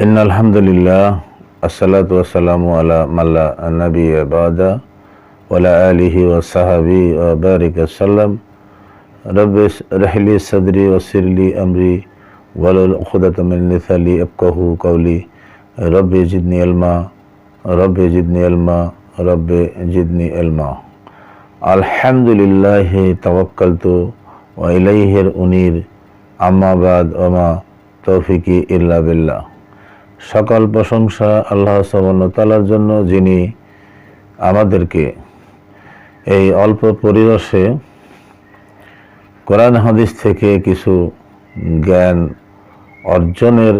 ইন্নাল হামদুলিল্লাহ আসসালাতু ওয়াসসালামু আলা মাল্লা নাবিয়্যা বা'দা ওয়া আলা আলিহি ওয়া সাহবিহি ওয়া বারিক ওয়াসাল্লাম। রব্বি ইশরাহ লি সাদরি ওয়াসির লি আমরি ওয়াহলুল উকদাতাম মিন লিসানি ইয়াফকাহু কওলি। রব্বি জিদনি ইলমা, রব্বি জিদনি ইলমা, রব্বি জিদনি ইলমা। আলহামদুলিল্লাহি তাওয়াক্কালতু ওয়া ইলাইহির উনীর। আম্মা বাদ ওয়া মা তৌফিকি ইল্লা বিল্লাহ। সকল প্রশংসা আল্লাহ সুবহানাহু ওয়া তাআলার জন্য, যিনি আমাদেরকে এই অল্প পরিবেশে কোরআন হাদিস থেকে কিছু জ্ঞান অর্জনের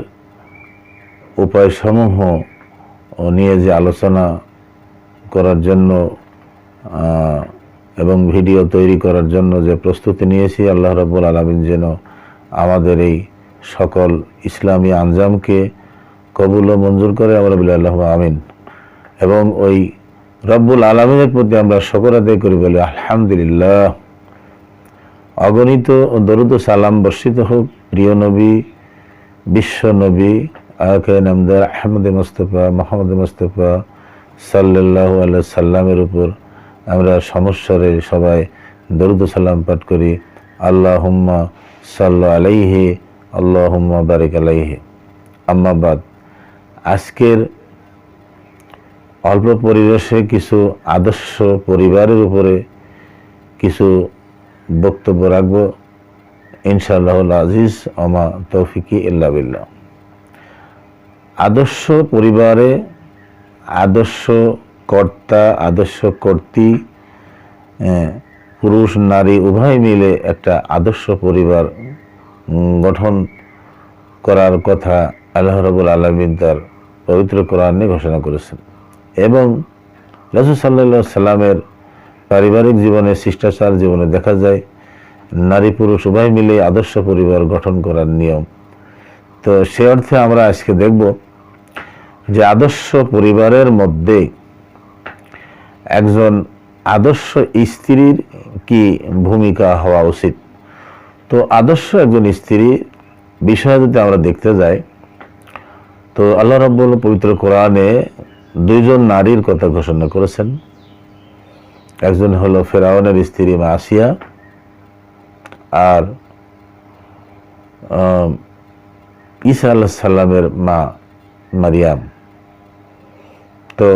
উপায়সমূহ নিয়ে যে আলোচনা করার জন্য এবং ভিডিও তৈরি করার জন্য যে প্রস্তুতি নিয়েছি, আল্লাহ রাব্বুল আলামিন যেন আমাদের এই সকল ইসলামী আঞ্জামকে কবুল ও মঞ্জুর করে, আমরা বলি আল্লাহুম্মা আমিন। এবং ওই রব্বুল আলামিনের প্রতি আমরা শুকর আদায় করি, বলি আলহামদুলিল্লাহ। অগণিত দরুদ ও সালাম বর্ষিত হোক প্রিয় নবী, বিশ্ব নবী আকে নামদার আহমদ মুস্তাফা মোহাম্মদ মুস্তাফা সাল্লাল্লাহু আলাইহি সাল্লামের উপর। আমরা সমস্বরে সবাই দরুদ ও সালাম পাঠ করি, আল্লাহুম্মা সাল্লি আলাইহি আল্লাহুম্মা বারিক আলাইহি। আম্মা বাদ, আজকের অল্প পরিবেশে কিছু আদর্শ পরিবারের উপরে কিছু বক্তব্য রাখবো, ইনশাআল্লাহুল আজিজ আমা তৌফিকি ইল্লা বিল্লাহ। আদর্শ পরিবারে আদর্শ কর্তা, আদর্শ কর্তী, পুরুষ নারী উভয় মিলে একটা আদর্শ পরিবার গঠন করার কথা আল্লাহ রাব্বুল আলামিন তার পবিত্র কোরআনে ঘোষণা করেছেন। এবং রাসূল সাল্লাল্লাহু আলাইহি সাল্লামের পারিবারিক জীবনে, শিষ্টাচার জীবনে দেখা যায় নারী পুরুষ উভয় মিলে আদর্শ পরিবার গঠন করার নিয়ম। তো সে অর্থে আমরা আজকে দেখব যে আদর্শ পরিবারের মধ্যে একজন আদর্শ স্ত্রীর কি ভূমিকা হওয়া উচিত। তো আদর্শ একজন স্ত্রী বিষয়ে যদি আমরা দেখতে যাই, তো আল্লাহ রাব্বুল পবিত্র কোরআনে দুইজন নারীর কথা ঘোষণা করেছেন। একজন হলো ফেরাউনের স্ত্রী মা আসিয়া, আর ঈসা আলাইহিস সালামের মা মারিয়াম। তো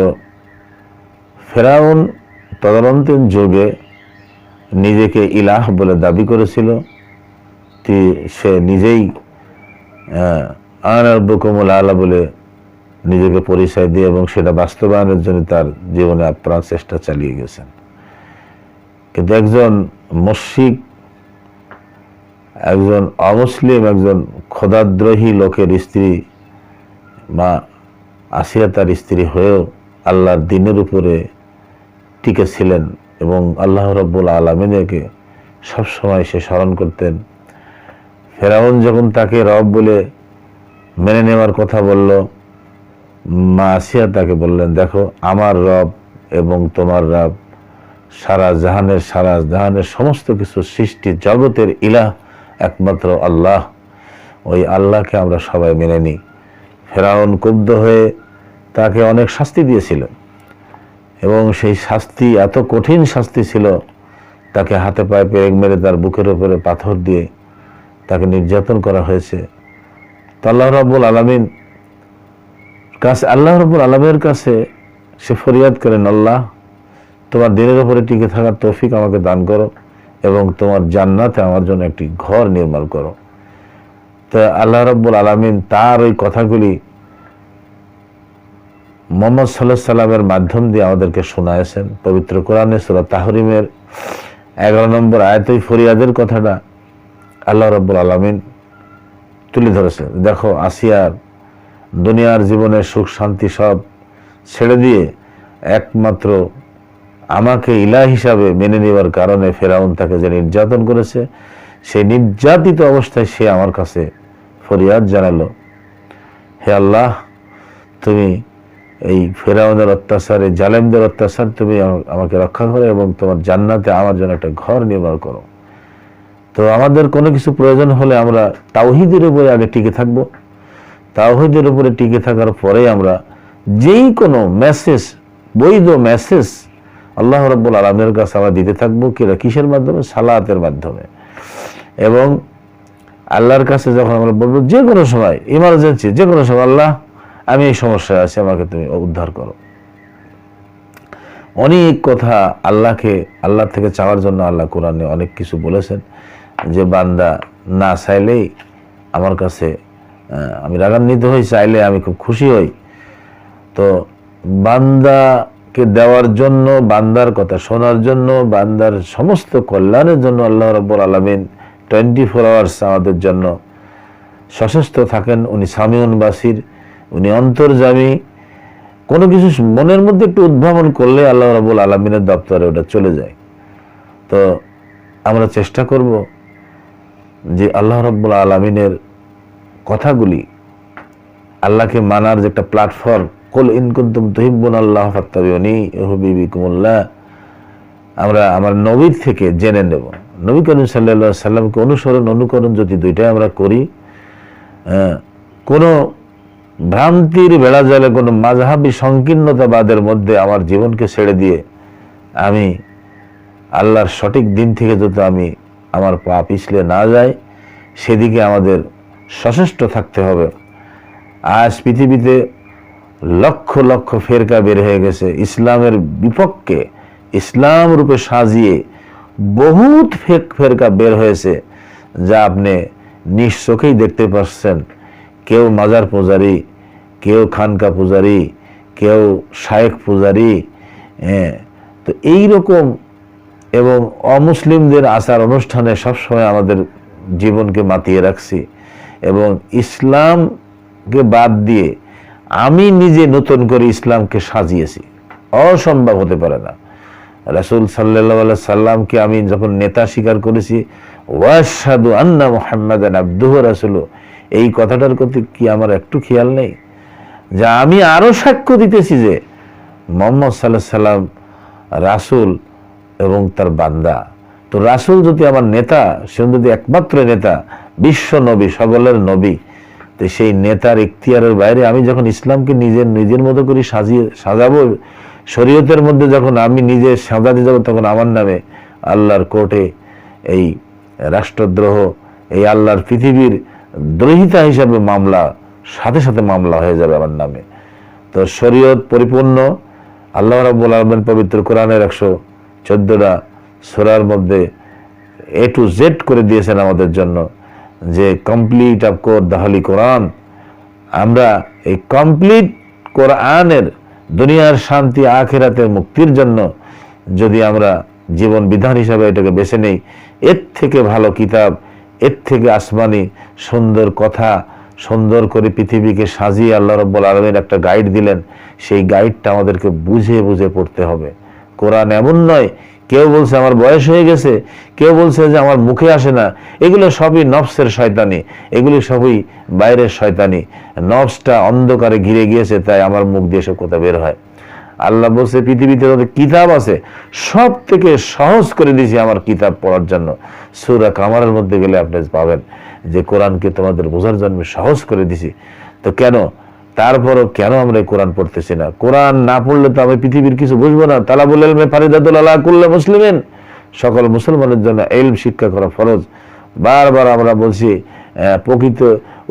ফেরাউন তদানীন্তন যুগে নিজেকে ইলাহ বলে দাবি করেছিল। সে নিজেই আনা রাব্বুকুমুল আ'লা বলে নিজেকে পরিচয় দিয়ে এবং সেটা বাস্তবায়নের জন্য তার জীবনে আপ্রাণ চেষ্টা চালিয়ে গেছেন। কিন্তু একজন মুশরিক, একজন অমুসলিম, একজন খোদাদ্রোহী লোকের স্ত্রী মা আসিয়া তার স্ত্রী হয়েও আল্লাহর দ্বীনের উপরে টিকে ছিলেন এবং আল্লাহ রাব্বুল আলামিনকে সবসময় সে স্মরণ করতেন। ফেরাউন যখন তাকে রব বলে মেনে নেওয়ার কথা বলল, মা আসিয়া তাকে বললেন, দেখো আমার রব এবং তোমার রব সারা জাহানের সমস্ত কিছু সৃষ্টি জগতের ইলাহ একমাত্র আল্লাহ। ওই আল্লাহকে আমরা সবাই মেনে নিই। ফেরাউন ক্ষুব্ধ হয়ে তাকে অনেক শাস্তি দিয়েছিল এবং সেই শাস্তি এত কঠিন শাস্তি ছিল, তাকে হাতে পায়ে পেরেক মেরে তার বুকের উপরে পাথর দিয়ে তাকে নির্যাতন করা হয়েছে। তো আল্লাহ রাব্বুল আলামিনের কাছে সে ফরিয়াদ করেন, আল্লাহ তোমার দ্বীনের উপরে টিকে থাকার তৌফিক আমাকে দান করো এবং তোমার জান্নাতে আমার জন্য একটি ঘর নির্মাণ করো। তো আল্লাহ রাব্বুল আলামিন তার ওই কথাগুলি মুহাম্মদ সাল্লাল্লাহু আলাইহি সাল্লামের মাধ্যম দিয়ে আমাদেরকে শোনায়েছেন। পবিত্র কোরআনে সূরা তাহরিমের 11 নম্বর আয়াতে ফরিয়াদের কথাটা আল্লাহ রাব্বুল আলামিন তুলে ধরেছে। দেখো, আসিয়ার দুনিয়ার জীবনের সুখ শান্তি সব ছেড়ে দিয়ে একমাত্র আমাকে ইলাহ হিসাবে মেনে নেওয়ার কারণে ফেরাউন তাকে যে নির্যাতন করেছে, সেই নির্যাতিত অবস্থায় সে আমার কাছে ফরিয়াদ জানালো, হে আল্লাহ, তুমি এই ফেরাউনের অত্যাচারে, জালেমদের অত্যাচার তুমি আমাকে রক্ষা করো এবং তোমার জান্নাতে আমার জন্য একটা ঘর নির্মাণ করো। তো আমাদের কোনো কিছু প্রয়োজন হলে আমরা তাওহীদের উপরে আগে টিকে থাকবো, তাওহীদের উপরে টিকে থাকার পরে আমরা যেই কোনো মেসেজ, বৈধ মেসেজ আল্লাহ রাব্বুল আলামিনের কাছে আমরা দিতে থাকবো। কিসের মাধ্যমে? সালাতের মাধ্যমে। এবং আল্লাহর কাছে যখন আমরা বলবো, যে কোনো সময় ইমার্জেন্সি, যে কোনো সময়, আল্লাহ আমি এই সমস্যায় আছি, আমাকে তুমি উদ্ধার করো। অনেক কথা আল্লাহ থেকে চাওয়ার জন্য আল্লাহ কোরআনে অনেক কিছু বলেছেন, যে বান্দা না চাইলেই আমার কাছে আমি রাগান্বিত হই, চাইলে আমি খুব খুশি হই। তো বান্দাকে দেওয়ার জন্য, বান্দার কথা শোনার জন্য, বান্দার সমস্ত কল্যাণের জন্য আল্লাহ রাব্বুল আলামিন 24 আওয়ার্স আমাদের জন্য সশস্ত্র থাকেন। উনি সামিউন বাসির, উনি অন্তর্যামী। কোনো কিছু মনের মধ্যে একটু উদ্ভাবন করলে আল্লাহ রাব্বুল আলামিনের দপ্তরে ওটা চলে যায়। তো আমরা চেষ্টা করব যে আল্লাহ রাব্বুল আলামিনের কথাগুলি, আল্লাহকে মানার যে একটা প্ল্যাটফর্ম, কুল ইন কুনতুম তুহিব্বুনাল্লাহ ফাত্তাবিউনি ইউহিব্বুকুমুল্লাহ, আমরা আমার নবীর থেকে জেনে নেব। নবী করিম সাল্লাল্লাহু আলাইহি সাল্লামকে অনুকরণ যদি দুইটাই আমরা করি, কোনো ভ্রান্তির বেড়াজালে, কোনো মাযহাবী সংকীর্ণতাবাদের মধ্যে আমার জীবনকে ছেড়ে দিয়ে আমি আল্লাহর সঠিক দিন থেকে যদি আমার পা পিছলে না যায়, সেদিকে আমাদের সচেষ্ট থাকতে হবে। আজ পৃথিবীতে লক্ষ লক্ষ ফেরকা বের হয়ে গেছে ইসলামের বিপক্ষে, ইসলাম রূপে সাজিয়ে বহুত ফেরকা বের হয়েছে, যা আপনি নিজ চোখেই দেখতে পাচ্ছেন। কেউ মাজার পূজারী, কেউ খানকা পূজারী, কেউ শায়েখ পূজারী। তো এইরকম, এবং অমুসলিমদের আচার অনুষ্ঠানে সবসময় আমাদের জীবনকে মাতিয়ে রাখছি, এবং ইসলামকে বাদ দিয়ে আমি নিজে নতুন করে ইসলামকে সাজিয়েছি। অসম্ভব হতে পারে না। রাসূল সাল্লাল্লাহু আলাইহি সাল্লামকে আমি যখন নেতা স্বীকার করেছি, ওয়াশহাদু আন্না মুহাম্মাদান আবদুহু ওয়া রাসূলুহু, এই কথাটার প্রতি কি আমার একটু খেয়াল নেই? যা আমি আরো সাক্ষ্য দিতেছি যে মুহাম্মদ সাল্লাল্লাহু আলাইহি সাল্লাম রাসূল এবং তার বান্দা। তো রাসূল যদি আমার নেতা, সে যদি একমাত্র নেতা, বিশ্ব নবী, সকলের নবী, তো সেই নেতার ইখতিয়ারের বাইরে আমি যখন ইসলামকে নিজের মতো করে সাজাবো, শরীয়তের মধ্যে যখন আমি নিজে সাজাতে যাব, তখন আমার নামে আল্লাহর কোর্টে এই রাষ্ট্রদ্রোহ, এই আল্লাহর পৃথিবীর দ্রোহিতা হিসাবে সাথে সাথে মামলা হয়ে যাবে আমার নামে। তো শরীয়ত পরিপূর্ণ, আল্লাহ রাব্বুল আলামিন পবিত্র কোরআনের 114টা সূরার মধ্যে A to Z করে দিয়েছেন আমাদের জন্য, যে কমপ্লিট অফ দ্য হলি কোরআন। আমরা এই কমপ্লিট কোরআনের দুনিয়ার শান্তি, আখিরাতের মুক্তির জন্য যদি আমরা জীবন বিধান হিসাবে এটাকে বেছে নেই, এর থেকে ভালো কিতাব, এর থেকে আসমানি সুন্দর কথা, সুন্দর করে পৃথিবীকে সাজিয়ে আল্লাহ রাব্বুল আলামিন একটা গাইড দিলেন। সেই গাইডটা আমাদেরকে বুঝে বুঝে পড়তে হবে। কোরআন এমন নয়, কেউ বলছে আমার বয়স হয়ে গেছে, কেউ বলছে যে আমার মুখে আসে না। এগুলো সবই নফসের শয়তানি, এগুলি সবই বাইরের শয়তানি। নফসটা অন্ধকারে ঘিরে গিয়েছে, তাই আমার মুখ দিয়ে সব কথা বের হয়। আল্লাহ বলছে পৃথিবীতে যত কিতাব আছে সব থেকে সহজ করে দিয়েছি আমার কিতাব পড়ার জন্য। সূরা কামারের মধ্যে গেলে আপনি পাবেন যে কোরআনকে তোমাদের বোঝার জন্য সহজ করে দিছি। তো তারপরও কেন আমরা কোরআন পড়তেছি না? কোরআন না পড়লে তো আমি পৃথিবীর কিছু বুঝবো না। তালাবুল ইলমি ফারিদাতুল আলা কুল্লি মুসলিমিন, সকল মুসলমানের জন্য ইলম শিক্ষা করা ফরজ। বারবার আমরা বলছি, প্রকৃত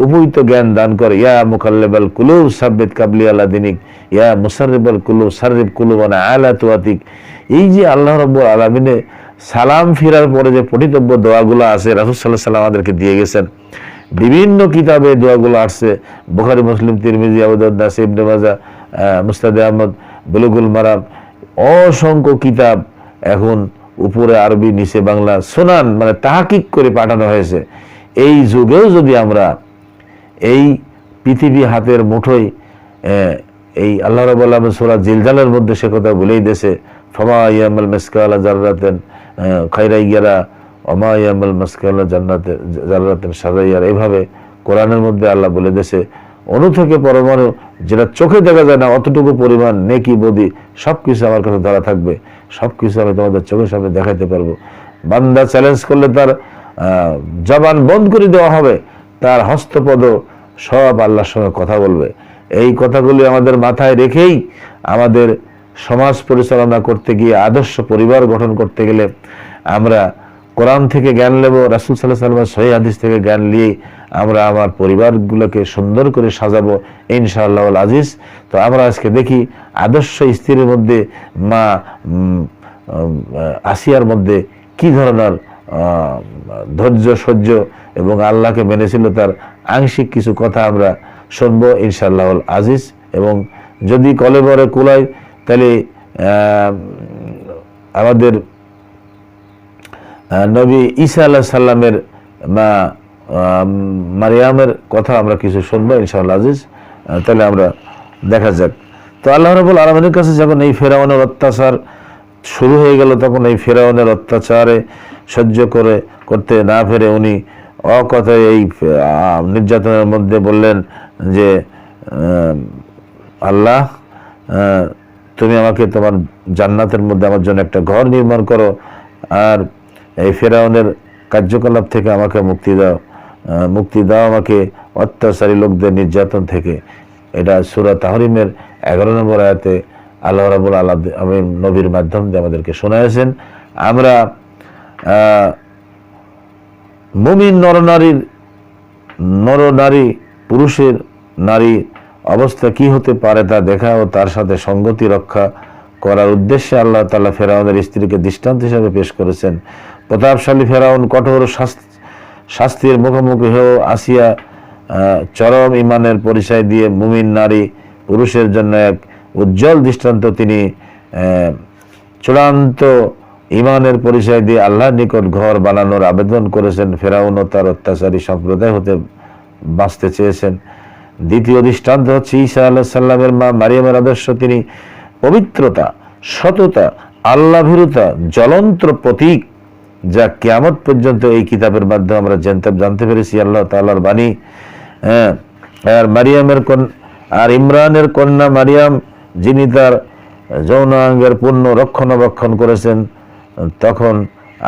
উপযুক্ত জ্ঞান দান করে। ইয়া মুকাল্লিবাল কুলুব সাব্বিত কাবলি আলা দিনিক, ইয়া মুসাররিবাল কুলুব সাররিব কুলুবানা আলা তুয়াতিক। এই যে আল্লাহ রাব্বুল আলামিনে সালাম ফিরার পরে যে পঠিতব্য দোয়াগুলো আছে, রাসূল সাল্লাল্লাহু আলাইহি ওয়াসাল্লাম আমাদেরকে দিয়ে গেছেন। বিভিন্ন কিতাবে দোয়াগুলো আসছে, বুখারী, মুসলিম, তিরমিজি, আবু দাউদ, নাসাই, ইবনে মাজাহ, মুসনাদ আহমদ, বুলুগুল মারাম, অসংখ্য কিতাব এখন উপরে আরবি, নিচে বাংলা, সুনান মানে তাহকিক করে পাঠানো হয়েছে। এই যুগেও যদি আমরা এই পৃথিবী হাতের মুঠোয়, এই আল্লাহ রাব্বুল আলামিন সূরা জিলজালের মধ্যে সে কথা বলেই দিয়েছে, ফামা ইয়ামাল মিসকালা যাররাতিন খায়রান ইয়ারা ওমা ইয়ামাল মিসকালা যাররাতিন শাররান ইয়ারা। এইভাবে কোরআনের মধ্যে আল্লাহ বলে দিয়েছে, অণু থেকে পরমাণু, যেটা চোখে দেখা যায় না, অতটুকু পরিমাণ নেকি বদি সবকিছু আমার কাছে ধরা থাকবে, সবকিছু আমি তোমাদের চোখের সামনে দেখাতে পারবো। বান্দা চ্যালেঞ্জ করলে তার জবান বন্ধ করে দেওয়া হবে, তার হস্তপদ সব আল্লাহর সঙ্গে কথা বলবে। এই কথাগুলি আমাদের মাথায় রেখেই আমাদের সমাজ পরিচালনা করতে গিয়ে, আদর্শ পরিবার গঠন করতে গেলে আমরা কোরআন থেকে জ্ঞান নেব, রাসূল সাল্লাল্লাহু আলাইহি ওয়াসাল্লামের সহিহ হাদিস থেকে জ্ঞান নিয়ে আমরা আমার পরিবারগুলোকে সুন্দর করে সাজাবো ইনশাআল্লাহ আজিজ। তো আমরা আজকে দেখি আদর্শ স্ত্রীর মধ্যে মা আসিয়ার মধ্যে কি ধরনের ধৈর্য, সহ্য এবং আল্লাহকে মেনেছিল, তার আংশিক কিছু কথা আমরা শুনবো ইনশাআল্লাহ আজিজ। এবং যদি কলেবরে কুলায় তাহলে আমাদের নবী ঈসা আলাইহিস সালামের মা মারিয়ামের কথা আমরা কিছু শুনবো ইনশাআল্লাহ আজিজ। তাহলে আমরা দেখা যাক। তো আল্লাহ রাব্বুল আলামিনের কাছে যখন এই ফেরাউনের অত্যাচার শুরু হয়ে গেল, তখন এই ফেরাউনের অত্যাচারে সহ্য করতে না পেরে উনি অকথায় এই নির্যাতনের মধ্যে বললেন যে আল্লাহ, তুমি আমাকে তোমার জান্নাতের মধ্যে আমার জন্য একটা ঘর নির্মাণ করো, আর এই ফেরাউনের কার্যকলাপ থেকে আমাকে মুক্তি দাও আমাকে অত্যাচারী লোকদের নির্যাতন থেকে। এটা সূরা তাহরিমের 11 নম্বর আয়াতে আল্লাহ রাব্বুল আলামিন নবীর মাধ্যম দিয়ে আমাদেরকে শোনায়েছেন। আমরা মুমিন নরনারী পুরুষের নারী অবস্থা কি হতে পারে তা দেখা ও তার সাথে সঙ্গতি রক্ষা করার উদ্দেশ্যে আল্লাহ তাআলা ফেরাউনের স্ত্রীকে দৃষ্টান্ত হিসেবে পেশ করেছেন। প্রতাপশালী ফেরাউন কঠোর শাস্তির মুখোমুখি হয়েও আসিয়া চরম ইমানের পরিচয় দিয়ে মুমিন নারী পুরুষের জন্য এক উজ্জ্বল দৃষ্টান্ত। তিনি চূড়ান্ত ইমানের পরিচয় দিয়ে আল্লাহর নিকট ঘর বানানোর আবেদন করেছেন। ফেরাউন ও তার অত্যাচারী সম্প্রদায় হতে বাঁচতে চেয়েছেন। দ্বিতীয় দৃষ্টান্ত হচ্ছে ঈসা আলাইহিস সালামের মা মারিয়ামের আদর্শ। তিনি পবিত্রতা, সততা, আল্লাহ ভীরুতা জ্বলন্ত প্রতীক, যা কিয়ামত পর্যন্ত এই কিতাবের মাধ্যমে আমরা জানতে পেরেছি আল্লাহ তাআলার বাণী। আর আর ইমরানের কন্যা মারিয়াম, যিনি তার যৌনাঙ্গের পূর্ণ রক্ষণাবেক্ষণ করেছেন, তখন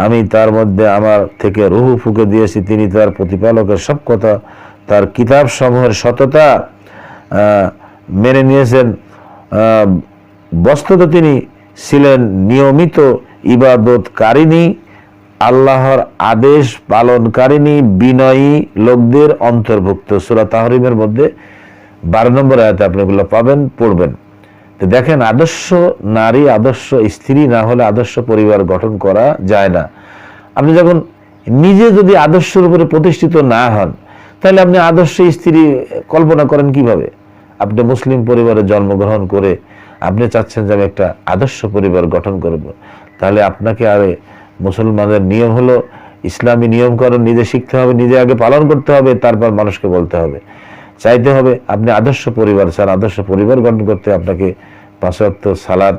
আমি তার মধ্যে আমার থেকে রূহ ফুঁকে দিয়েছি। তিনি তার প্রতিপালকের সব কথা, তার কিতাব সমূহের সততা মেনে নিয়েছেন। বস্তুত তিনি ছিলেন নিয়মিত ইবাদতকারিণী, আল্লাহর আদেশ পালনকারিণী, বিনয়ী লোকদের অন্তর্ভুক্ত। সূরা তাহরিমের মধ্যে 12 নম্বর আয়াতে আপনি এগুলো পাবেন, পড়বেন। তো দেখেন, আদর্শ নারী, আদর্শ স্ত্রী না হলে আদর্শ পরিবার গঠন করা যায় না। আপনি যখন নিজে যদি আদর্শের উপরে প্রতিষ্ঠিত না হন, তাহলে আপনি আদর্শ স্ত্রী কল্পনা করেন কিভাবে? আপনি মুসলিম পরিবারে জন্মগ্রহণ করে আপনি চাচ্ছেন যে আমি একটা আদর্শ পরিবার গঠন করব, তাহলে আপনাকে আর মুসলমানের নিয়ম হলো ইসলামী নিয়মকরণ নিজে শিখতে হবে, নিজে আগে পালন করতে হবে, তারপর মানুষকে বলতে হবে, চাইতে হবে। আপনি আদর্শ পরিবার চান, আদর্শ পরিবার গঠন করতে আপনাকে 5 ওয়াক্ত সালাত,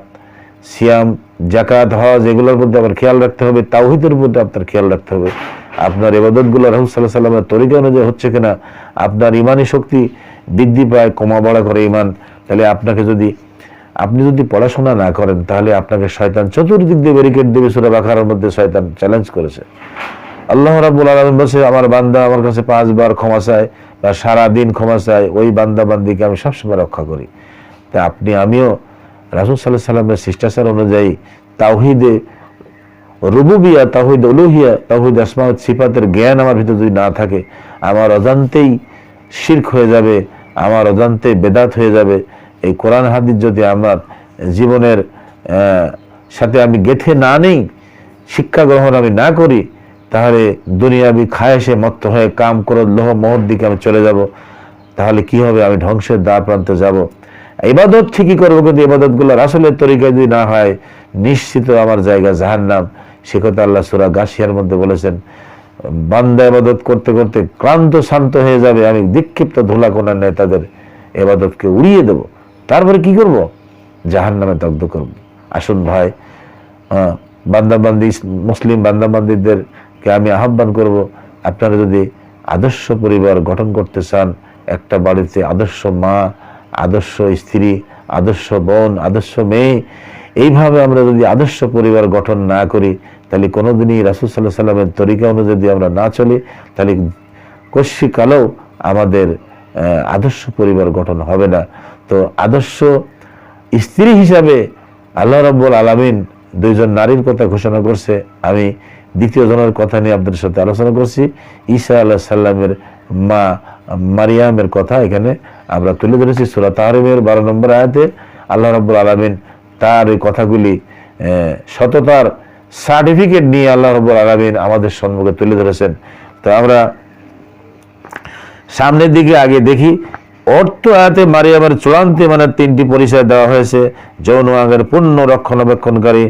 সিয়াম, যাকাত, হজ এগুলোর মধ্যে আবার খেয়াল রাখতে হবে। তাওহীদের মধ্যে আপনার খেয়াল রাখতে হবে। আপনার ইবাদতগুলো রাসূল সাল্লাল্লাহু আলাইহি ওয়াসাল্লামের তরিকা অনুযায়ী হচ্ছে কিনা, আপনার ইমানি শক্তি বৃদ্ধি পায়, কমা বাড়া করে ইমান। তাহলে আপনি যদি পড়াশোনা না করেন, তাহলে আপনাকে শয়তান চতুর্দিক দিয়ে ব্যারিকেড দেবে। সূরা বাকারার মধ্যে শয়তান চ্যালেঞ্জ করেছে। আল্লাহ রাব্বুল আলামিন বলেছে, আমার বান্দা আমার কাছে 5 বার ক্ষমা চায় বা সারা দিন ক্ষমা চায়, ওই বান্দা বান্দিকে আমি সবসময় রক্ষা করি। তা আমিও রাসূল সাল্লাল্লাহু আলাইহি ওয়াসাল্লামের শিষ্টাচার অনুযায়ী তাওহীদে রুবুবিয়া, তাওহীদ উলুহিয়া, তাওহীদ আসমা ওয়া সিফাতের জ্ঞান আমার ভিতরে যদি না থাকে, আমার অজান্তেই শিরক হয়ে যাবে, আমার অজান্তেই বেদাত হয়ে যাবে। এই কোরআন হাদিস যদি আমার জীবনের সাথে আমি গেঁথে না নেই, শিক্ষা গ্রহণ আমি না করি, তাহলে দুনিয়াবি খায়েশে মত্ত হয়ে কাম ক্রোধ লোভ মোহর দিকে আমি চলে যাব। তাহলে কি হবে? আমি ধ্বংসের দ্বার প্রান্তে যাব। ইবাদত ঠিকই করবো, কিন্তু ইবাদতগুলো রাসূলের তরিকায় যদি না হয়, নিশ্চিত আমার জায়গা জাহান্নাম। সে কথা আল্লাহ সূরা গাশিয়ার মধ্যে বলেছেন। বান্দা ইবাদত করতে করতে ক্লান্ত শান্ত হয়ে যাবে, আমি বিক্ষিপ্ত ধুলাকণার ন্যায় তাদের ইবাদতকে উড়িয়ে দেব। তারপরে কি করব? জাহান্নামে দগ্ধ করব। আসুন ভাই, বান্দাবান্দি, মুসলিম বান্দাবান্দিদেরকে আমি আহ্বান করব, আপনারা যদি আদর্শ পরিবার গঠন করতে চান, একটা বাড়িতে আদর্শ মা, আদর্শ স্ত্রী, আদর্শ বোন, আদর্শ মেয়ে, এইভাবে আমরা যদি আদর্শ পরিবার গঠন না করি, তাহলে কোনোদিনই রাসূল সাল্লাল্লাহু আলাইহি ওয়াসাল্লামের তরিকা অনুযায়ী আমরা না চলি, তাহলে কশিকালেও আমাদের আদর্শ পরিবার গঠন হবে না। তো আদর্শ স্ত্রী হিসাবে আল্লাহ রাব্বুল আলামিন দুইজন নারীর কথা ঘোষণা করছে। আমি দ্বিতীয় জনের কথা নিয়ে আপনাদের সাথে আলোচনা করছি। ঈসা আলাইহিস সালামের মা মারিয়ামের কথা এখানে আমরা তুলে ধরেছি। সূরা তাহরিমের 12 নম্বর আয়াতে আল্লাহ রাব্বুল আলামিন তার এই কথাগুলি সততার সার্টিফিকেট নিয়ে আল্লাহ রাব্বুল আলামিন আমাদের সম্মুখে তুলে ধরেছেন। তো আমরা সামনের দিকে আগে দেখি। অর্থ আয়াতে মারিয়ামের চূড়ান্তে মানে 3টি পরিচয় দেওয়া হয়েছে। যৌন অঙ্গের পূর্ণ রক্ষণাবেক্ষণকারী,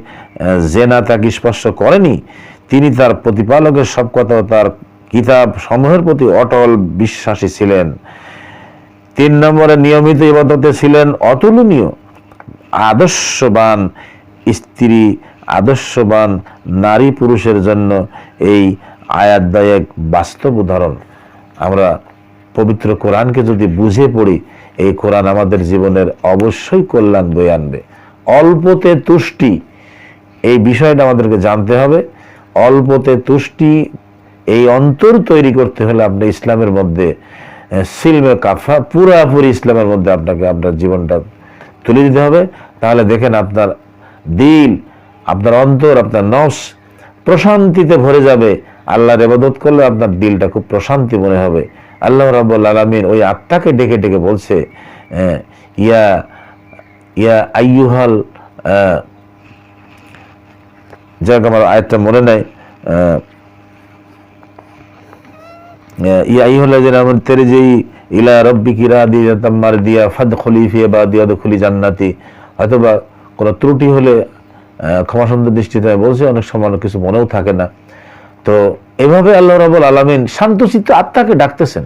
জেনা তাকে স্পর্শ করেনি, তিনি তার প্রতিপালকের সব কথা ও তার কিতাব সমূহের প্রতি অটল বিশ্বাসী ছিলেন। 3 নম্বরে নিয়মিত ইবাদতে ছিলেন অতুলনীয়। আদর্শবান স্ত্রী, আদর্শবান নারী পুরুষের জন্য এই আয়াতদায়ক বাস্তব উদাহরণ। আমরা পবিত্র কোরআনকে যদি বুঝে পড়ি, এই কোরআন আমাদের জীবনের অবশ্যই কল্যাণ বয়ে আনবে। অল্পতে তুষ্টি, এই বিষয়টা আমাদেরকে জানতে হবে। অল্পতে তুষ্টি, এই অন্তর তৈরি করতে হলে আপনি ইসলামের মধ্যে সিলমে কাফা, পুরাপুরি ইসলামের মধ্যে আপনাকে আপনার জীবনটা তুলে দিতে হবে। তাহলে দেখেন আপনার দিল, আপনার অন্তর, আপনার নফস প্রশান্তিতে ভরে যাবে। আল্লাহর ইবাদত করলে আপনার দিলটা খুব প্রশান্তি মনে হবে। আল্লাহ রাব্বুল আলামিন ওই আত্মাকে ডেকে ডেকে বলছে, ইয়া ইয়া আইয়ুহাল, যাক আমার আয়াতটা মনে নাই, ইয়া আইয়ুহাল্লাযিনা আমানু তারজিউ ইলা রাব্বিকি রাদিয়াতাম মারদিয়া ফাদখুলি ফি ইবাদি ওয়াদখুলি জান্নাতি। অথবা কোনো ত্রুটি হলে ক্ষমা সুন্দর দৃষ্টিতে বলছে, অনেক সময় কিছু মনেও থাকে না। তো এভাবে আল্লাহ রাব্বুল আলামিন শান্তচিত্ত আত্মাকে ডাকতেছেন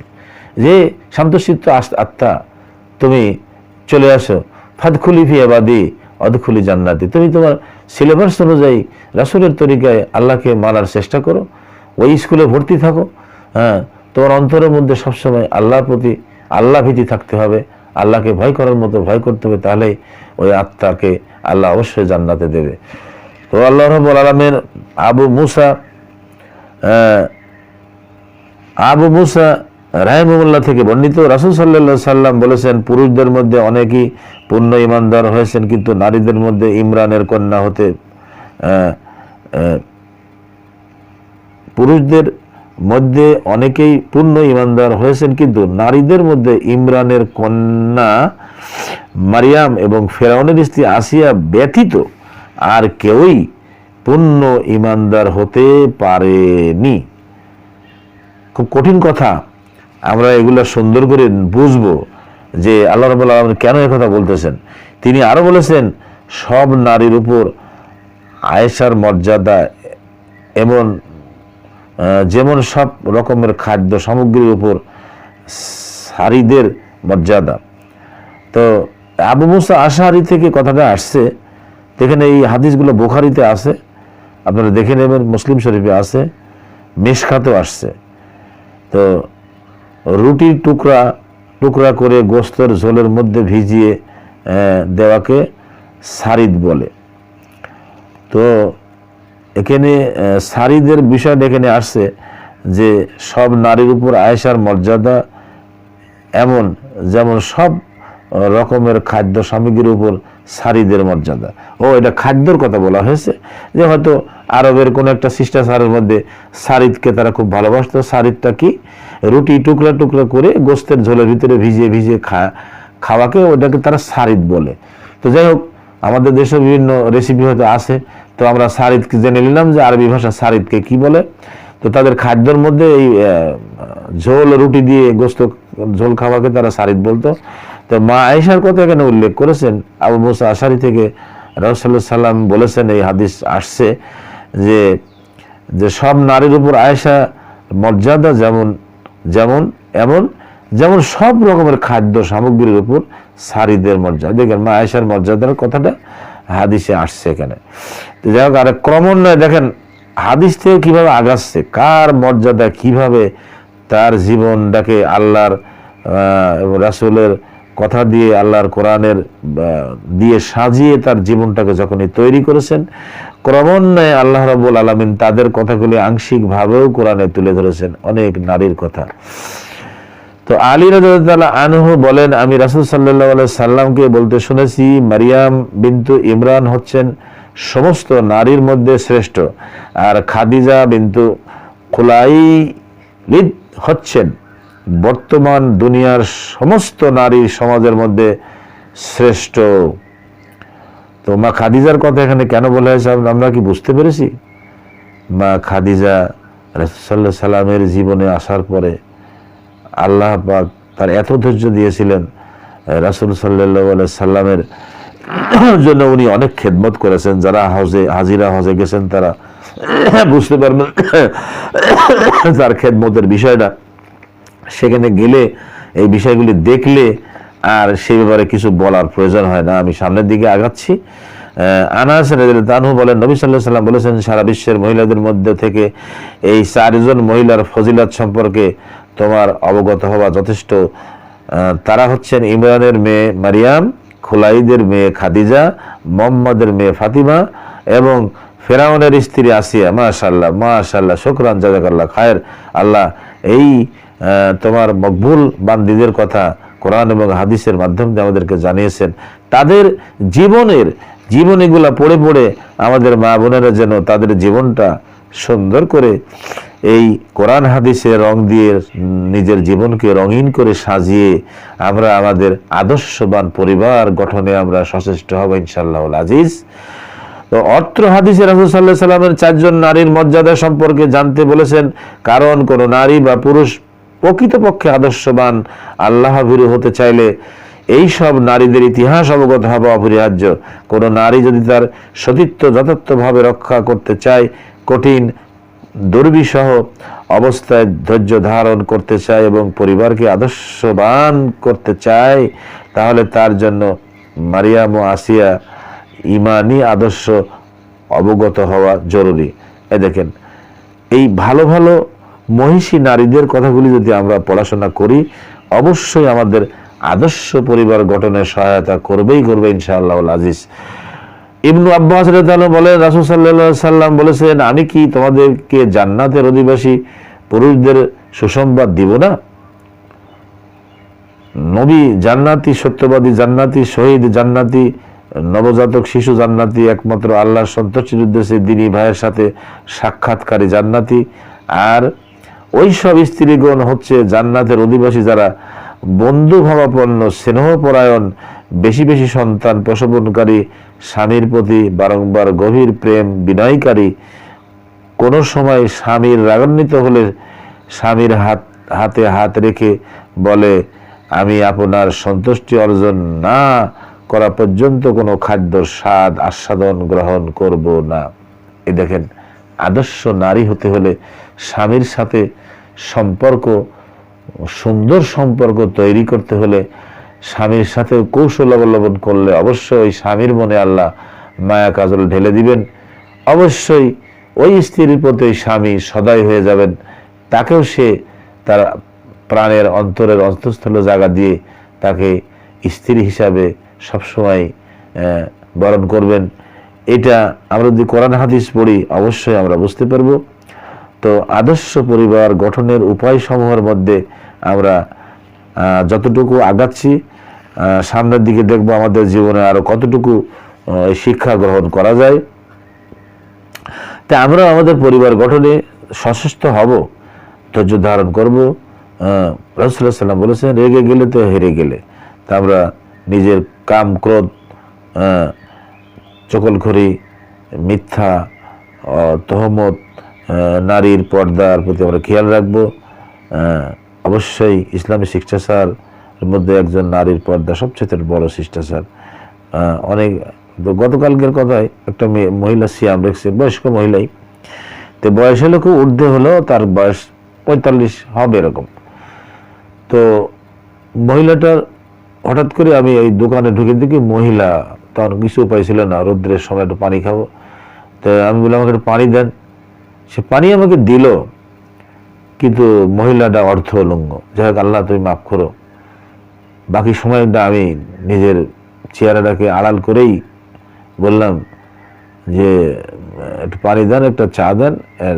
যে, শান্তচিত্ত আত্মা তুমি চলে আসো, ফাদখুলি ফি ইবাদি ওয়াদখুলি জান্নাতি। তুমি তোমার সিলেবাস অনুযায়ী রাসূলের তরিকায় আল্লাহকে মানার চেষ্টা করো, ওই স্কুলে ভর্তি থাকো। হ্যাঁ, তোমার অন্তরের মধ্যে সবসময় আল্লাহর প্রতি আল্লাহ ভীতি থাকতে হবে, আল্লাহকে ভয় করার মতো ভয় করতে হবে। তাহলেই ওই আত্মাকে আল্লাহ অবশ্যই জান্নাতে দেবে। তো আল্লাহ রাব্বুল আলামিন আবু মুসা রাহিমাহুল্লাহ থেকে বর্ণিত, রাসূল সাল্লাল্লাহু আলাইহি সাল্লাম বলেছেন, পুরুষদের মধ্যে অনেকেই পূর্ণ ঈমানদার হয়েছেন, কিন্তু নারীদের মধ্যে ইমরানের কন্যা হতে পুরুষদের মধ্যে অনেকেই পূর্ণ ঈমানদার হয়েছেন, কিন্তু নারীদের মধ্যে ইমরানের কন্যা মারিয়াম এবং ফেরাউনের স্ত্রী আসিয়া ব্যতীত আর কেউই পূর্ণ ঈমানদার হতে পারেনি। খুব কঠিন কথা, আমরা এগুলো সুন্দর করে বুঝবো যে আল্লাহ রাব্বুল আলামিন কেন এই কথা বলতেছেন। তিনি আরো বলেছেন, সব নারীর উপর আয়েশার মর্যাদা এমন যেমন সব রকমের খাদ্য সামগ্রীর উপর সারিদের মর্যাদা। তো আবু মুসা আশআরী থেকে কথাটা আসছে। দেখেন এই হাদিসগুলো বুখারীতে আছে, আপনারা দেখে নেবেন, মুসলিম শরীফে আছে, মিশকাতেও আসছে। তো রুটির টুকরা টুকরা করে গোস্তের ঝোলের মধ্যে ভিজিয়ে দেওয়াকে সারিদ বলে। তো এখানে সারিদের বিষয়টা এখানে আসছে যে সব নারীর উপর আয়েশার মর্যাদা এমন যেমন সব রকমের খাদ্য সামগ্রীর উপর সারিদের মর্যাদা। এটা খাদ্যর কথা বলা হয়েছে, যে হয়তো আরবের কোনো একটা শিষ্টাচারের মধ্যে সারিদকে তারা খুব ভালোবাসতো। সারিদটা কি? রুটি টুকরা টুকরা করে গোস্তের ঝোলের ভিতরে ভিজিয়ে ভিজিয়ে খাওয়াকে ওটাকে তারা সারিদ বলে। তো যাই হোক, আমাদের দেশে বিভিন্ন রেসিপি হয়তো আছে, তো আমরা সারিদকে জেনে নিলাম যে আরবি ভাষা সারিদকে কি বলে। তো তাদের খাদ্যের মধ্যে এই ঝোল রুটি দিয়ে গোস্ত ঝোল খাওয়াকে তারা সারিদ বলতো। তো মা আয়েশার কথা এখানে উল্লেখ করেছেন। আবু মুসা আশআরী থেকে রাসূলুল্লাহ সাল্লাল্লাহু আলাইহি সাল্লাম বলেছেন, এই হাদিস আসছে যে যে সব নারীর উপর আয়েশা মর্যাদা যেমন যেমন এমন যেমন সব রকমের খাদ্য সামগ্রীর উপর সারিদের মর্যাদা। দেখেন মা আয়েশার মর্যাদার কথাটা হাদিসে আসছে এখানে। তো যাই হোক, আর ক্রমান্বয়ে দেখেন হাদিস থেকে কিভাবে আগাচ্ছে, কার মর্যাদা কিভাবে তার জীবনটাকে আল্লাহর রাসূলের কথা দিয়ে, আল্লাহর কোরআনের দিয়ে সাজিয়ে তার জীবনটাকে যখনই তৈরি করেছেন, ক্রমান্বয়ে আল্লাহ রাব্বুল আলামিন তাদের কথাগুলি আংশিকভাবেও কোরআনে তুলে ধরেছেন, অনেক নারীর কথা। তো আলী রাদিয়াল্লাহু আনহু বলেন, আমি রাসূল সাল্লাল্লাহু আলাইহি সাল্লামকে বলতে শুনেছি, মারিয়াম বিনতু ইমরান হচ্ছেন সমস্ত নারীর মধ্যে শ্রেষ্ঠ, আর খাদিজা বিনতু খুলাইলিদ হচ্ছেন বর্তমান দুনিয়ার সমস্ত নারী সমাজের মধ্যে শ্রেষ্ঠ। তো মা খাদিজার কথা এখানে কেন বলা হয়েছে আমরা কি বুঝতে পেরেছি? মা খাদিজা রাসূল সাল্লাল্লাহু আলাইহি সাল্লামের জীবনে আসার পরে আল্লাহ পাক তার এত ধৈর্য দিয়েছিলেন, রাসূল সাল্লাল্লাহু আলাইহি সাল্লামের জন্য উনি অনেক খেদমত করেছেন। যারা হাজিরা হজে গেছেন তারা বুঝতে পারবেন তার খেদমতের বিষয়টা। সেখানে গেলে এই বিষয়গুলি দেখলে আর সেই ব্যাপারে কিছু বলার প্রয়োজন হয় না। আমি সামনের দিকে আগাচ্ছি। আনাস রাদিয়াল্লাহু আনহু বলেন, নবী সাল্লাল্লাহু আলাইহি সাল্লাম বলেছেন, সারা বিশ্বের মহিলাদের মধ্যে থেকে এই 4 জন মহিলার ফজিলত সম্পর্কে তোমার অবগত হওয়া যথেষ্ট। তারা হচ্ছেন ইমরানের মেয়ে মারিয়াম, খুলাইদের মেয়ে খাদিজা, মুহাম্মাদের মেয়ে ফাতিমা এবং ফেরাউনের স্ত্রী আসিয়া। মাশাআল্লাহ মাশাআল্লাহ, শুকরান, জাযাকাল্লাহ খায়ের। আল্লাহ এই তোমার মকবুল বান্দীদের কথা কোরআন এবং হাদিসের মাধ্যমে আমাদেরকে জানিয়েছেন। তাদের জীবনীগুলা পড়ে পড়ে আমাদের মা বোনেরা যেন তাদের জীবনটা সুন্দর করে এই কোরআন হাদিসে রং দিয়ে নিজের জীবনকে রঙিন করে সাজিয়ে আমরা আমাদের আদর্শবান পরিবার গঠনে আমরা সচেষ্ট হব ইনশাআল্লাহুল আজিজ। তো অত্র হাদিসে রাসূল সাল্লাল্লাহু আলাইহি সাল্লামের 4 জন নারীর মর্যাদা সম্পর্কে জানতে বলেছেন, কারণ কোন নারী বা পুরুষ প্রকৃতপক্ষে আদর্শবান আল্লাহভীরু হতে চাইলে এই সব নারীদের ইতিহাস অবগত হওয়া অপরিহার্য। কোন নারী যদি তার সতীত্ব যথার্থভাবে রক্ষা করতে চায়, কঠিন দুর্বিষহ অবস্থায় ধৈর্য ধারণ করতে চায় এবং পরিবারকে আদর্শবান করতে চায়, তাহলে তার জন্য মারিয়াম ও আসিয়া ইমানি আদর্শ অবগত হওয়া জরুরি। দেখেন, এই ভালো ভালো মহিষী নারীদের কথাগুলি যদি আমরা পড়াশোনা করি, অবশ্যই আমাদের আদর্শ পরিবার গঠনে সহায়তা করবে ইনশাআল্লাহুল আজিজ। ইবনু আব্বাস রাদিয়াল্লাহু বলেন, রাসূল সাল্লাল্লাহু আলাইহি সাল্লাম বলেছেন, আমি কি তোমাদেরকে জান্নাতের অধিবাসী পুরুষদের সুসংবাদ দিব না? নবী জান্নাতি, সত্যবাদী জান্নাতি, শহীদ জান্নাতি, নবজাতক শিশু জান্নাতি, একমাত্র আল্লাহর সন্তুষ্টির উদ্দেশ্যে দিনী ভাইয়ের সাথে সাক্ষাৎকারী জান্নাতি। আর ওই সব স্ত্রীগণ হচ্ছে জান্নাতের অধিবাসী যারা বন্ধুভাবাপন্ন, স্নেহপরায়ণ, বেশি বেশি সন্তান প্রসবনকারী, স্বামীর প্রতি বারংবার গভীর প্রেম বিনয়কারী, কোনো সময় স্বামীর রাগান্বিত হলে স্বামীর হাতে হাত রেখে বলে, আমি আপনার সন্তুষ্টি অর্জন না করা পর্যন্ত কোনো খাদ্যর স্বাদ আস্বাদন গ্রহণ করব না। এই দেখেন, আদর্শ নারী হতে হলে স্বামীর সাথে সুন্দর সম্পর্ক তৈরি করতে হলে স্বামীর সাথে কৌশল অবলম্বন করলে অবশ্যই ওই স্বামীর মনে আল্লাহ মায়া কাজল ঢেলে দিবেন। অবশ্যই ওই স্ত্রীর প্রতি স্বামী সদয় হয়ে যাবেন, তাকেও সে তার প্রাণের অন্তরের অন্তঃস্থলে জায়গা দিয়ে তাকে স্ত্রী হিসাবে সবসময় বরণ করবেন। এটা আমরা যদি কোরআন হাদিস পড়ি অবশ্যই আমরা বুঝতে পারবো। তো আদর্শ পরিবার গঠনের উপায় সমূহের মধ্যে আমরা যতটুকু আগাচ্ছি, সামনের দিকে দেখবো আমাদের জীবনে আরো কতটুকু শিক্ষা গ্রহণ করা যায়। তা আমরা আমাদের পরিবার গঠনে সচেষ্ট হব, ধৈর্য ধারণ করব। রাসূলুল্লাহ সাল্লাল্লাহু আলাইহি ওয়াসাল্লাম বলেছেন, রেগে গেলে তো হেরে গেলে। তা আমরা নিজের কাম, ক্রোধ, চকলখড়ি, মিথ্যা, তহমত, নারীর পর্দার প্রতি আমরা খেয়াল রাখবো। অবশ্যই ইসলামী শিষ্টাচার মধ্যে একজন নারীর পর্দা সবচেয়ে বড় শিষ্টাচার। অনেক গতকালকের কথায় একটা মহিলা সিয়াম রেখেছে, বয়স্ক মহিলাই, তো বয়স হলে খুব ঊর্ধ্বে হলেও তার বয়স 45 হবে এরকম। তো মহিলাটার হঠাৎ করে আমি এই দোকানে ঢুকে দেখি মহিলা, তখন কিছু উপায় ছিল না, রৌদ্রের সময় একটু পানি খাবো, তো আমি বললাম আমাকে একটু পানি দেন। সে পানি আমাকে দিল, কিন্তু মহিলাটা অর্থ উলঙ্গ। যাই হোক, আল্লাহ তুমি মাফ করো। বাকি সময়টা আমি নিজের চেহারাটাকে আড়াল করেই বললাম যে একটু পানি দেন, একটা চা দেন, আর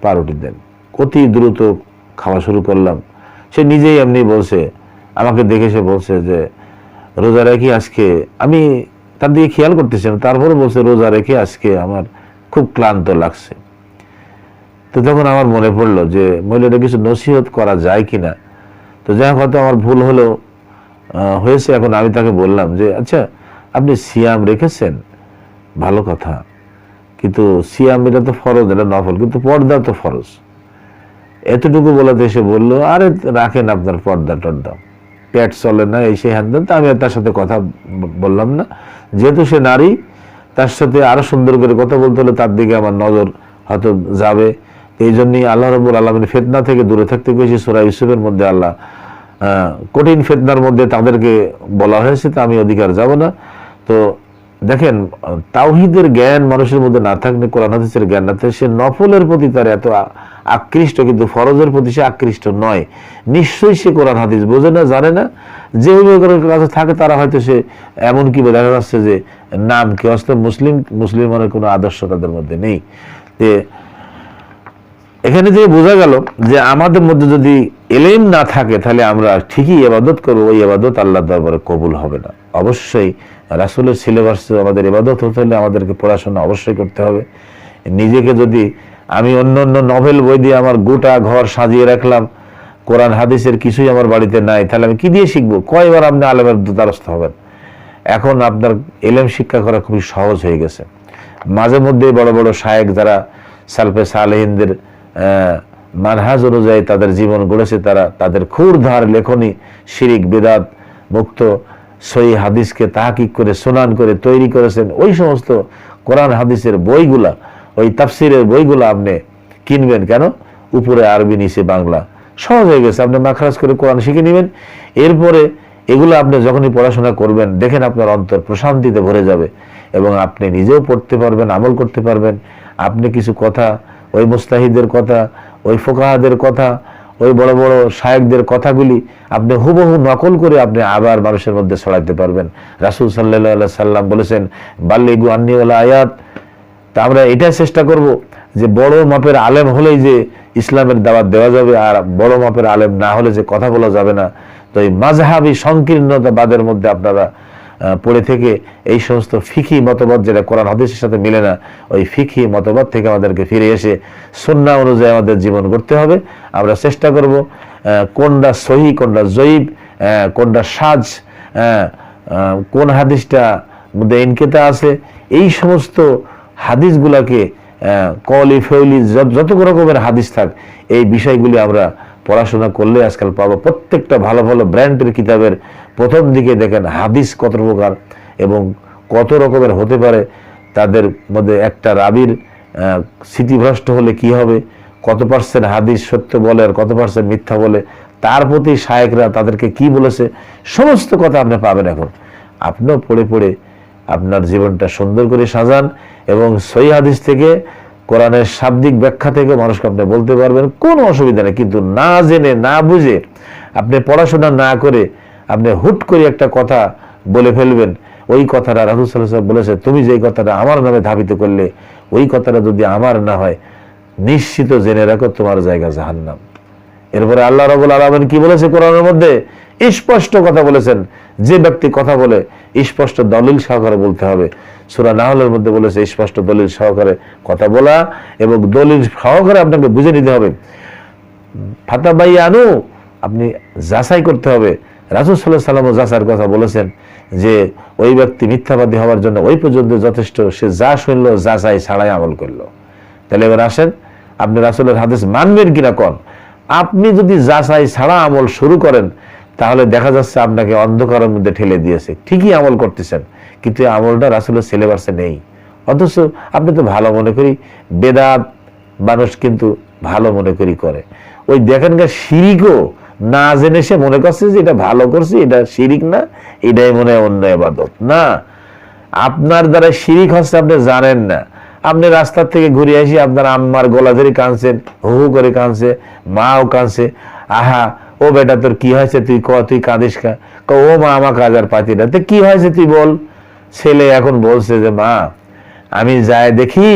পাউরুটি দেন। অতি দ্রুত খাওয়া শুরু করলাম। সে নিজেই এমনি বলছে, আমাকে দেখে সে বলছে যে রোজা রেখে আজকে, আমি তার দিকে খেয়াল করতেছিলাম, তারপরে বলছে রোজা রেখে আজকে আমার খুব ক্লান্ত লাগছে। তো তখন আমার মনে পড়লো যে মহিলাটা কিছু নসিহত করা যায় কিনা। তো যাই হোক, হয়তো আমার ভুল হলেও হয়েছে। এখন আমি তাকে বললাম যে আচ্ছা, আপনি সিয়াম রেখেছেন, ভালো কথা, কিন্তু সিয়াম এটা তো ফরজ, এটা নফল, কিন্তু পর্দা তো ফরজ। এতটুকু বলাতে এসে বললো, আরে রাখেন আপনার পর্দা টর্দা, পেট চলে না, এই সেই হ্যান। তা আমি তার সাথে কথা বললাম না, যেহেতু সে নারী, তার সাথে আরো সুন্দর করে কথা বলতে হলে তার দিকে আমার নজর হয়তো যাবে। এই জন্যই আল্লাহ রাব্বুল আলামিন ফিতনা থেকে দূরে থাকতে কইছে। সূরা ইউসুফের মধ্যে আল্লাহ কঠিন ফিতনার মধ্যে তাদেরকে বলা হয়েছে, তা আমি অধিকার যাব না। তো দেখেন, তাওহীদের জ্ঞান মানুষের মধ্যে না থাকলে, কোরআন হাদিসের জ্ঞান না থাকলে, সে নফলের প্রতি তার এত আকৃষ্ট, কিন্তু ফরজের প্রতি সে আকৃষ্ট নয়। নিশ্চয়ই সে কোরআন হাদিস বোঝে না, জানে না। যে কাছে থাকে তারা হয়তো সে এমন কি দেখা যাচ্ছে যে নাম কি আসলে মুসলিমের কোনো আদর্শ তাদের মধ্যে নেই। যে এখানে যে বোঝা গেল যে আমাদের মধ্যে যদি এলেম না থাকে, তাহলে আমরা ঠিকই ইবাদত করবো, ওই ইবাদত আল্লাহর দরবারে কবুল হবে না। অবশ্যই রাসূলের সিলেবাসে আমাদের ইবাদত হতে হলে আমাদেরকে পড়াশোনা অবশ্যই করতে হবে। নিজেকে যদি আমি অন্য অন্য নভেল বই দিয়ে আমার গোটা ঘর সাজিয়ে রাখলাম, কোরআন হাদিসের কিছুই আমার বাড়িতে নাই, তাহলে আমি কি দিয়ে শিখবো? কয়বার আপনি আলেমের দ্বারস্থ হবেন? এখন আপনার এলেম শিক্ষা করা খুবই সহজ হয়ে গেছে। মাঝে মধ্যে বড় বড় শায়েখ যারা সালফে সালেহিনদের মানহাজ অনুযায়ী তাদের জীবন গড়েছে, তারা তাদের ক্ষুরধার লেখনী শিরিক বিদআত মুক্ত সহিহ হাদিসকে তাহকিক করে সুনান করে তৈরি করেছেন। ওই সমস্ত কোরআন হাদিসের বইগুলা, ওই তাফসিরের বইগুলা আপনি কিনবেন কেন? উপরে আরবি, নিচে বাংলা, সহজ হয়ে গেছে। আপনি মাখরাজ করে কোরআন শিখে নেবেন। এরপরে এগুলো আপনি যখনই পড়াশোনা করবেন, দেখেন আপনার অন্তর প্রশান্তিতে ভরে যাবে এবং আপনি নিজেও পড়তে পারবেন, আমল করতে পারবেন। আপনি কিছু কথা, ওই মুস্তাহিদের কথা, ওই ফোকাহাদের কথা, ওই বড় বড় শায়েখদের কথাগুলি আপনি হুবহু নকল করে আপনি আবার মানুষের মধ্যে ছড়াইতে পারবেন। রাসূল সাল্লাল্লাহু আলাইহি সাল্লাম বলেছেন, বাল্লিগু আন্নী ওয়াল আয়াত। তা আমরা এটা চেষ্টা করব যে বড় মাপের আলেম হলেই যে ইসলামের দাওয়াত দেওয়া যাবে, আর বড় মাপের আলেম না হলে যে কথা বলা যাবে না। তো এই মাযহাবী সংকীর্ণতাবাদের মধ্যে আপনারা পড়ে থেকে এই সমস্ত ফিকহি মতবাদ, যেটা কোরআন হাদিসের সাথে মিলে না, ওই ফিকহি মতবাদ থেকে আমাদেরকে ফিরে এসে সুন্নাহ অনুযায়ী আমাদের জীবন করতে হবে। আমরা চেষ্টা করব কোনটা সহিহ, কোনটা জয়ীব, কোনটা সাজ, কোন হাদিসটা মধ্যে ইনকিতা আছে, এই সমস্ত হাদিসগুলাকে কওলি ফেউলি যত রকমের হাদিস থাক, এই বিষয়গুলি আমরা পড়াশোনা করলে আজকাল পাবো। প্রত্যেকটা ভালো ভালো ব্র্যান্ডের কিতাবের প্রথম দিকে দেখেন হাদিস কত প্রকার এবং কত রকমের হতে পারে। তাদের মধ্যে একটা রাবির স্মৃতিভ্রষ্ট হলে কি হবে, কত পার্সেন্ট হাদিস সত্য বলে আর কত পার্সেন্ট মিথ্যা বলে, তার প্রতি শায়েখরা তাদেরকে কি বলেছে, সমস্ত কথা আপনি পাবেন। এখন আপনিও পড়ে পড়ে আপনার জীবনটা সুন্দর করে সাজান এবং সহিহ হাদিস থেকে, কোরআনের শাব্দিক ব্যাখ্যা থেকে মানুষকে আপনি বলতে পারবেন, কোনো অসুবিধা নেই। কিন্তু না জেনে না বুঝে আপনি পড়াশোনা না করে আপনি হুট করে একটা কথা বলে ফেলবেন। ওই কথাটা রাসূল সাল্লাল্লাহু আলাইহি ওয়াসাল্লাম বলেছে, তুমি যেই কথাটা আমার নামে ধাবিত করলে, ওই কথাটা যদি আমার না হয়, নিশ্চিত জেনে রাখো তোমার জায়গা জাহান্নাম। এরপরে আল্লাহ রাব্বুল আলামিন কি বলেছে কোরআনের মধ্যে? স্পষ্ট কথা বলেছেন, যে ব্যক্তি কথা বলে স্পষ্ট দলিল সহকারে বলতে হবে। সূরা নাহলের মধ্যে বলেছে স্পষ্ট দলিল সহকারে কথা বলা এবং দলিল সহকারে আপনাকে বুঝে নিতে হবে। ফাতাবাইয়ানু, আপনি যাচাই করতে হবে। রাসূল সাল্লাল্লাহু আলাইহি ওয়াসাল্লাম যাচাইয়ের কথা বলেছেন যে ওই ব্যক্তি মিথ্যাবাদী হওয়ার জন্য ওই পর্যন্ত যথেষ্ট, সে যা শুনলো যাচাই ছাড়াই আমল করলো। তাহলে এবার আসেন, আপনি রাসূলের হাদিস মানবেন কিনা কোন? আপনি যদি যাচাই ছাড়া আমল শুরু করেন, তাহলে দেখা যাচ্ছে আপনাকে অন্ধকারের মধ্যে ঠেলে দিয়েছে। ঠিকই আমল করতেছেন, কিন্তু এই আমলটা রাসূলের সিলেবাসে নেই। অথচ আপনি তো ভালো মনে করি বেদাত মানুষ কিন্তু ভালো মনে করি করে। ওই দেখেন গা শিরিকও না জেনে সে মনে করছে যে এটা ভালো করছে, এটা শিরিক না, এটাই মনে হয় অন্য ইবাদত না। আপনার দ্বারা শিরিক হচ্ছে আপনি জানেন না। আপনি রাস্তার থেকে ঘুরে আসি, আপনার আম্মার গলা ধরে কাঁদছেন, হু হু করে কাঁদছে, মাও কাঁদছে, আহা ও বেটা তোর কি হয়েছে, তুই তুই কাঁদিস কা? ও মা আমার কাজ আর পাতি না, তো কি হয়েছে তুই বল। ছেলে এখন বলছে যে মা আমি যাই দেখি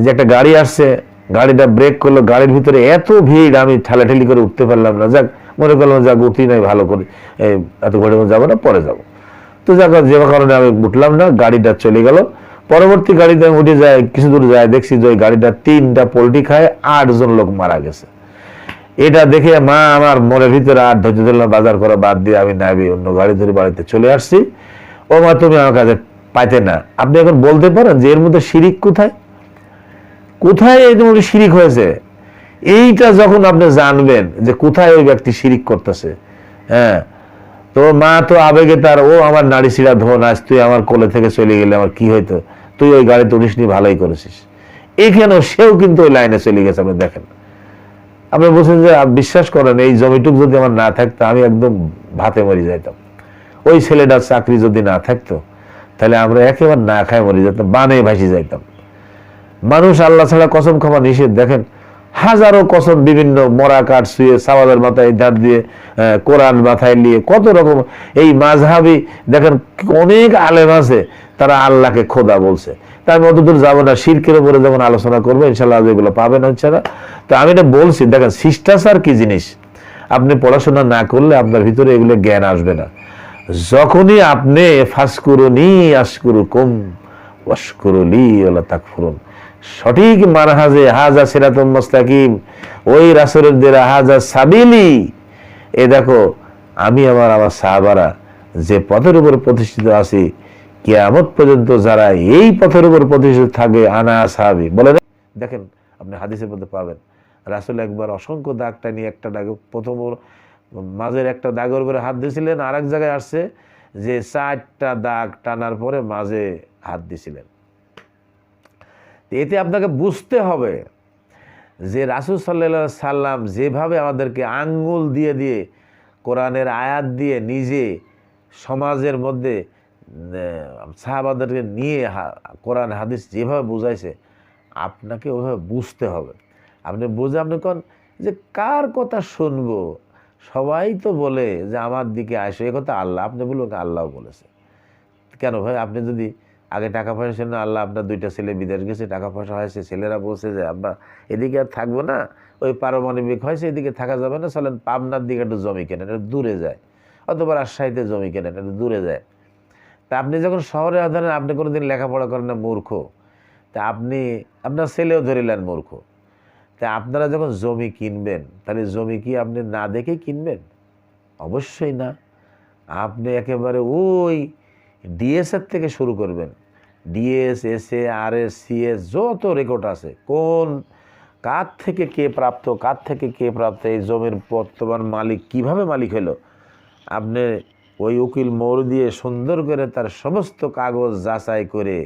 যে একটা গাড়ি আসছে, গাড়িটা ব্রেক করলো, গাড়ির ভিতরে এত ভিড়, আমি ঠেলাঠেলি করে উঠতে পারলাম না। যাক, মনে করলাম যাক উঠি নাই, ভালো করে এত ঘড়ির মধ্যে যাবো না, পরে যাবো। তো যাক, যে কারণে আমি উঠলাম না, গাড়িটা চলে গেল। পরবর্তী গাড়িতে আমি উঠে যায়, কিছু দূর যায়, দেখছি যে ওই গাড়িটা 3টা পোল্ট্রি খায় 8 জন লোক মারা গেছে। এটা দেখে মা আমার মনের ভিতরে আর ধৈর্য ধরলাম, বাজার করা বাদ দিয়ে আমি নাবি অন্য গাড়ি ধরে বাড়িতে চলে আসছি। ও মা, তুমি আমার কাছে পাইতে না। আপনি এখন বলতে পারেন যে এর মধ্যে শিরিক কোথায়? কোথায় এর মধ্যে শিরিক হয়েছে? এইটা যখন আপনি জানবেন যে কোথায় ওই ব্যক্তি শিরিক করতেছে, হ্যাঁ, তো মা তো আবেগে তার, ও আমার নাড়ি ছিড়া ধন, আজ তুই আমার কোলে থেকে চলে গেলে আমার কি হইতো, তুই ওই গাড়িতে উঠিসনি, ভালোই করেছিস। এখানেও সেও কিন্তু ওই লাইনে চলে গেছে। আপনি দেখেন, আপনি বলছেন যে বিশ্বাস করেন, এই জমিটুক যদি আমার না থাকতো আমি একদম ভাতে মরে যাইতাম। ওই ছেলেটার চাকরি যদি না থাকতো তাহলে আমরা একেবারে না খায় মরে যেতাম, বানে ভাসি যাইতাম। মানুষ আল্লাহ ছাড়া কসম খাওয়া নিষেধ। দেখেন, হাজারো কসম, বিভিন্ন মরা কাঠ শুয়ে, সাওয়াদের মাথায় ধার দিয়ে, কোরআন মাথায় নিয়ে, কত রকম। এই মাযহাবি দেখেন অনেক আলেম আছে, তারা আল্লাহকে খোদা বলছে। তা আমি অতদূর যাবো না, শিরকের উপরে যখন আলোচনা করবো ইনশাল্লাহ যেগুলো পাবেন ইনশাল্লাহ। তো আমি এটা বলছি, দেখেন শিষ্টাচার কি জিনিস, আপনি পড়াশোনা না করলে আপনার ভিতরে এগুলো জ্ঞান আসবে না। যখনই আপনি ফাসকুরুনি আশকুরুকুম ওয়াশকুরুলি ওয়ালা তাকফুরুন, সঠিক মানহাজে হাজা সিরাতুল মুস্তাকিম, ওই রাসূলের দেয়া হাজা সাবিলি, এ দেখো আমি আমার সাহাবারা যে পথের উপর প্রতিষ্ঠিত আছি, কিয়ামত পর্যন্ত যারা এই পথের উপর প্রতিষ্ঠিত থাকবে, আনা সাহাবি বলে। দেখেন আপনি হাদিসের মধ্যে পাবেন, রাসূল একবার অসংখ্য দাগটা নিয়ে একটা দাগ, প্রথম মাঝের একটা দাগের উপরে হাত দিয়েছিলেন, আর এক জায়গায় আসছে যে 4টা দাগ টানার পরে মাঝে হাত দিয়েছিলেন। এতে আপনাকে বুঝতে হবে যে রাসূল সাল্লাল্লাহু আলাইহি সাল্লাম যেভাবে আমাদেরকে আঙ্গুল দিয়ে দিয়ে কোরআনের আয়াত দিয়ে নিজে সমাজের মধ্যে সাহাবাদেরকে নিয়ে কোরআন হাদিস যেভাবে বুঝাইছে, আপনাকে ওইভাবে বুঝতে হবে। আপনি বুঝে আপনি কোন যে কার কথা শুনবো, সবাই তো বলে যে আমার দিকে আসো, এ কথা আল্লাহ, আপনি বলবেন আল্লাহ বলেছে। কেন ভাই? আপনি যদি আগে টাকা পয়সা ছিল না, আল্লাহ আপনার 2টা ছেলে বিদেশ গেছে, টাকা পয়সা হয়েছে, ছেলেরা বলছে যে আব্বা এদিকে আর থাকবো না, ওই পারমাণবিক হয়েছে, এদিকে থাকা যাবে না, চলেন পাবনার দিকে একটু জমি কেনেন, একটু দূরে যায়, অথবা রাজশাহীতে জমি কেনেন, একটু দূরে যায়। তা আপনি যখন শহরে ধরেন, আপনি কোনোদিন লেখাপড়া করেন না, মূর্খ, তা আপনি আপনার ছেলেও ধরিলেন মূর্খ। তা আপনারা যখন জমি কিনবেন, তাহলে জমি কি আপনি না দেখে কিনবেন? অবশ্যই না। আপনি একেবারে ওই ডিএসের থেকে শুরু করবেন, ডিএস, এসএ, আরএস, সিএস, যত রেকর্ড আছে, কোন কার থেকে কে প্রাপ্ত, কার থেকে কে প্রাপ্ত, এই জমির বর্তমান মালিক কিভাবে মালিক হলো, আপনি ওই উকিল মোড় দিয়ে সুন্দর করে তার সমস্ত কাগজ যাচাই করে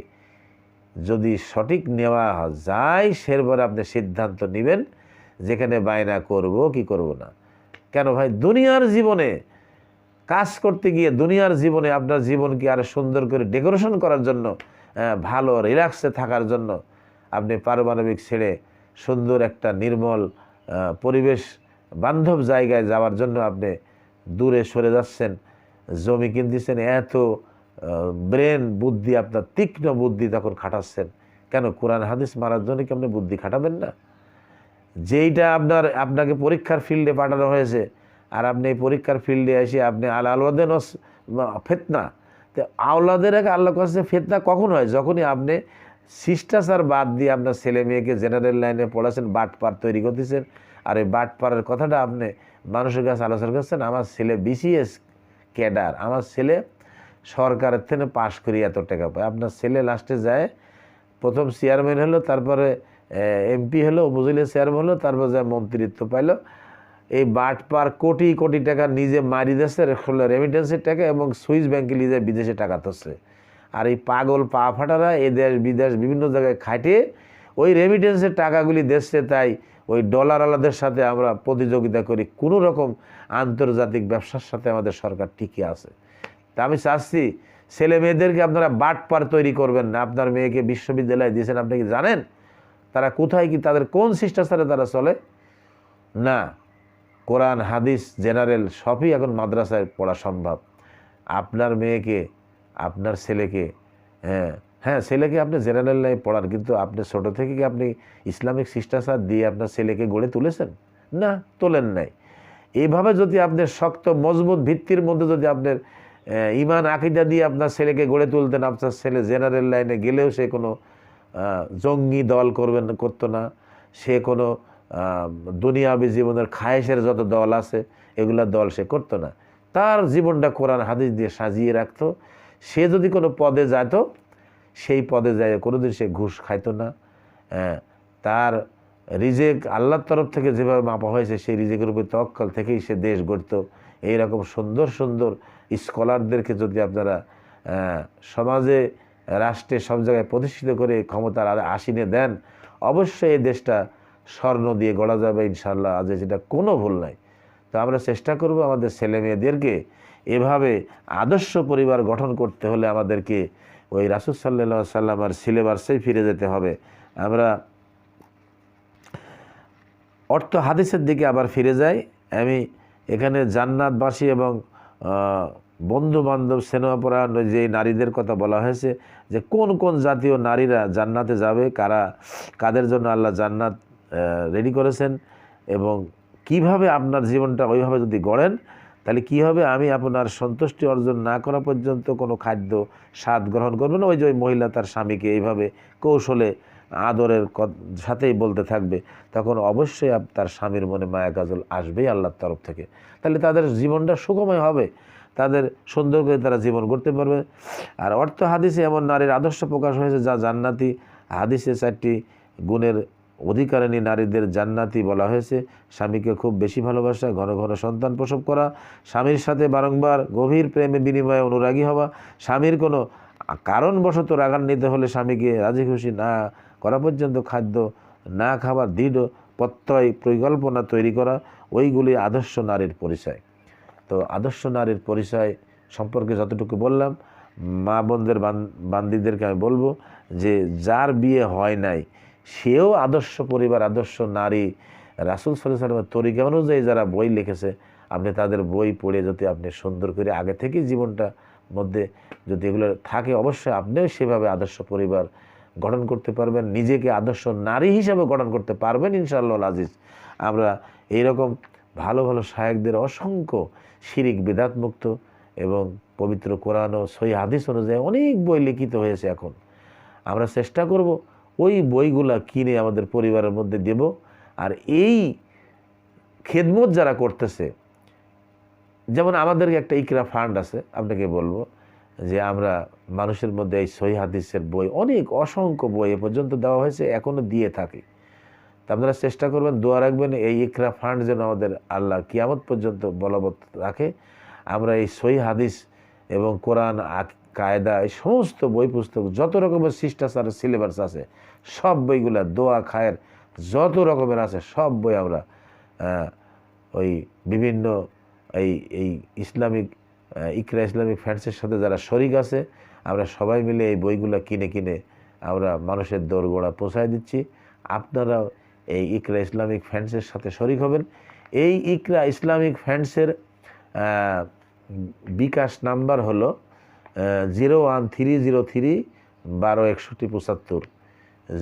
যদি সঠিক নেওয়া যায়, সেরপরে আপনি সিদ্ধান্ত নেবেন যেখানে বায়না করব কি করব না। কেন ভাই? দুনিয়ার জীবনে কাজ করতে গিয়ে, দুনিয়ার জীবনে আপনার জীবনকে আরো সুন্দর করে ডেকোরেশন করার জন্য, ভালো রিল্যাক্সে থাকার জন্য আপনি পারমাণবিক ছেড়ে সুন্দর একটা নির্মল পরিবেশ বান্ধব জায়গায় যাওয়ার জন্য আপনি দূরে সরে যাচ্ছেন, জমি কিনতেছেন, এত ব্রেন বুদ্ধি, আপনার তীক্ষ্ণ বুদ্ধি তখন খাটাচ্ছেন। কেন? কোরআন হাদিস মারার জন্য কি আপনি বুদ্ধি খাটাবেন না? যেইটা আপনাকে পরীক্ষার ফিল্ডে পাঠানো হয়েছে, আর আপনি এই পরীক্ষার ফিল্ডে এসে আপনি আওলাদের ফেতনা, তো আওলাদের আগে আল্লাহ কাছে ফেতনা কখন হয়? যখনই আপনি শিষ্টাচার বাদ দিয়ে আপনার ছেলে মেয়েকে জেনারেল লাইনে পড়াচ্ছেন, বাটপার তৈরি করতেছেন, আর এই বাটপারের কথাটা আপনি মানুষের কাছে আলোচনা করছেন। আমার ছেলে বিসিএস ক্যাডার, আমার ছেলে সরকারের থেকে পাশ করি এত টাকা পায়। আপনার ছেলে লাস্টে যায়, প্রথম চেয়ারম্যান হলো, তারপরে এমপি হলো, উপজেলা চেয়ারম্যান হলো, তারপর যায় মন্ত্রিত্ব পাইলো। এই বাটপার কোটি কোটি টাকা নিজে মারি দিচ্ছে রেমিটেন্সের টাকা, এবং সুইস ব্যাংকে নিয়ে যায় বিদেশে টাকা তুলছে। আর এই পাগল পা ফাটারা এ দেশ বিদেশ বিভিন্ন জায়গায় খাটে ওই রেমিটেন্সের টাকাগুলি দিচ্ছে। তাই ওই ডলারওয়ালাদের সাথে আমরা প্রতিযোগিতা করি, কোনো রকম আন্তর্জাতিক ব্যবসার সাথে আমাদের সরকার টিকে আছে। তা আমি চাচ্ছি ছেলে মেয়েদেরকে আপনারা বাটপার তৈরি করবেন না। আপনার মেয়েকে বিশ্ববিদ্যালয়ে দিয়েছেন, আপনি কি জানেন তারা কোথায়, কি তাদের কোন শিষ্টাচারে তারা চলে? না, কোরআন হাদিস জেনারেল সবই এখন মাদ্রাসায় পড়া সম্ভব। আপনার মেয়েকে, আপনার ছেলেকে হ্যাঁ, ছেলেকে আপনি জেনারেল লাইনে পড়ান, কিন্তু আপনি ছোট থেকে কি আপনি ইসলামিক শিষ্টাচার দিয়ে আপনার ছেলেকে গড়ে তুলেছেন? না, তোলেন নাই। এইভাবে যদি আপনি শক্ত মজবুত ভিত্তির মধ্যে যদি আপনার ইমান আকিদা দিয়ে আপনার ছেলেকে গড়ে তুলতেন, আপনার ছেলে জেনারেল লাইনে গেলেও সে কোনো জঙ্গি দল করতো না, সে কোনো দুনিয়াবী জীবনের খায়েশের যত দল আছে এগুলা দল সে করতো না। তার জীবনটা কোরআন হাদিস দিয়ে সাজিয়ে রাখতো। সে যদি কোনো পদে যেত, সেই পদে যায় কোনোদিন সে ঘুষ খাইতো না। তার রিজেক আল্লাহর তরফ থেকে যেভাবে মাপা হয়েছে সেই রিজেকের উপর তওয়াক্কুল থেকেই সে দেশ গড়ত। এইরকম সুন্দর সুন্দর স্কলারদেরকে যদি আপনারা সমাজে, রাষ্ট্রে, সব জায়গায় প্রতিষ্ঠিত করে ক্ষমতার আসীনে দেন, অবশ্যই এই দেশটা স্বর্ণ দিয়ে গড়া যাবে ইনশাআল্লাহ। আজ যেটা কোনো ভুল নাই। তো আমরা চেষ্টা করব আমাদের ছেলে মেয়েদেরকে এভাবে আদর্শ পরিবার গঠন করতে হলে আমাদেরকে ওই রাসূল সাল্লাল্লাহু আলাইহি সাল্লামের সিলেবাসেই ফিরে যেতে হবে। আমরা অর্থ হাদিসের দিকে আবার ফিরে যাই। আমি এখানে জান্নাতবাসী এবং বন্ধু বান্ধব স্নেহপরায়ণ যে নারীদের কথা বলা হয়েছে, যে কোন কোন জাতীয় নারীরা জান্নাতে যাবে, কাদের জন্য আল্লাহ জান্নাত রেডি করেছেন, এবং কিভাবে আপনার জীবনটা ওইভাবে যদি গড়েন তাহলে কী হবে, আমি আপনার সন্তুষ্টি অর্জন না করা পর্যন্ত কোনো খাদ্য স্বাদ গ্রহণ করবে না। ওই যে ওই মহিলা তার স্বামীকে এইভাবে কৌশলে আদরের সাথেই বলতে থাকবে, তখন অবশ্যই তার স্বামীর মনে মায়া কাজল আসবেই আল্লাহর তরফ থেকে। তাহলে তাদের জীবনটা সুখময় হবে, তাদের সুন্দর করে তারা জীবন গড়তে পারবে। আর অর্থ হাদিসে এমন নারীর আদর্শ প্রকাশ হয়েছে যা জান্নাতি। হাদিসে 4টি গুণের অধিকারিণী নারীদের জান্নাতি বলা হয়েছে। স্বামীকে খুব বেশি ভালোবাসা, ঘন ঘন সন্তান প্রসব করা, স্বামীর সাথে বারংবার গভীর প্রেমে বিনিময়ে অনুরাগী হওয়া, স্বামীর কোনো কারণবশত রাগান্বিত হলে স্বামীকে রাজি খুশি না করা পর্যন্ত খাদ্য না খাবার দৃঢ় প্রত্যয় পরিকল্পনা তৈরি করা, ওইগুলি আদর্শ নারীর পরিচয়। তো আদর্শ নারীর পরিচয় সম্পর্কে যতটুকু বললাম, মা বোনদের বান্দিদেরকে আমি বলবো যে যার বিয়ে হয় নাই সেও আদর্শ পরিবার, আদর্শ নারী, রাসূল সাল্লাল্লাহু আলাইহি ওয়াসাল্লামের তরিকা অনুযায়ী যারা বই লিখেছে, আপনি তাদের বই পড়ে যদি আপনি সুন্দর করে আগে থেকে জীবনটা মধ্যে যদি এগুলো থাকে, অবশ্যই আপনিও সেভাবে আদর্শ পরিবার গঠন করতে পারবেন, নিজেকে আদর্শ নারী হিসাবে গঠন করতে পারবেন ইনশাআল্লাহ আজিজ। আমরা এইরকম ভালো ভালো শায়েখদের অসংখ্য শিরিক বিদআত মুক্ত এবং পবিত্র কোরআন ও সহিহ হাদিস অনুযায়ী অনেক বই লিখিত হয়েছে। এখন আমরা চেষ্টা করব ওই বইগুলা কিনে আমাদের পরিবারের মধ্যে দেব। আর এই খেদমত যারা করতেছে, যেমন আমাদের একটা ইকরা ফান্ড আছে, আপনাকে বলবো যে আমরা মানুষের মধ্যে এই সহিহ হাদিসের বই অনেক অসংখ্য বই এ পর্যন্ত দেওয়া হয়েছে, এখনও দিয়ে থাকি। তা আপনারা চেষ্টা করবেন, দোয়া রাখবেন এই ইকরা ফান্ড যেন আমাদের আল্লাহ কিয়ামত পর্যন্ত বলবৎ রাখে। আমরা এই সহিহ হাদিস এবং কোরআন কায়দা, এই সমস্ত বই পুস্তক, যত রকমের শিষ্টাচারের সিলেবাস আছে, সব বইগুলা, দোয়া খায়ের যত রকমের আছে সব বই আমরা ওই বিভিন্ন এই ইসলামিক ইকরা ইসলামিক ফ্যান্সের সাথে যারা শরিক আছে, আমরা সবাই মিলে এই বইগুলো কিনে কিনে আমরা মানুষের দোরগোড়া পৌঁছায় দিচ্ছি। আপনারা এই ইকরা ইসলামিক ফ্যান্সের সাথে শরিক হবেন। এই ইকরা ইসলামিক ফ্যান্সের বিকাশ নাম্বার হলো 01303 126175,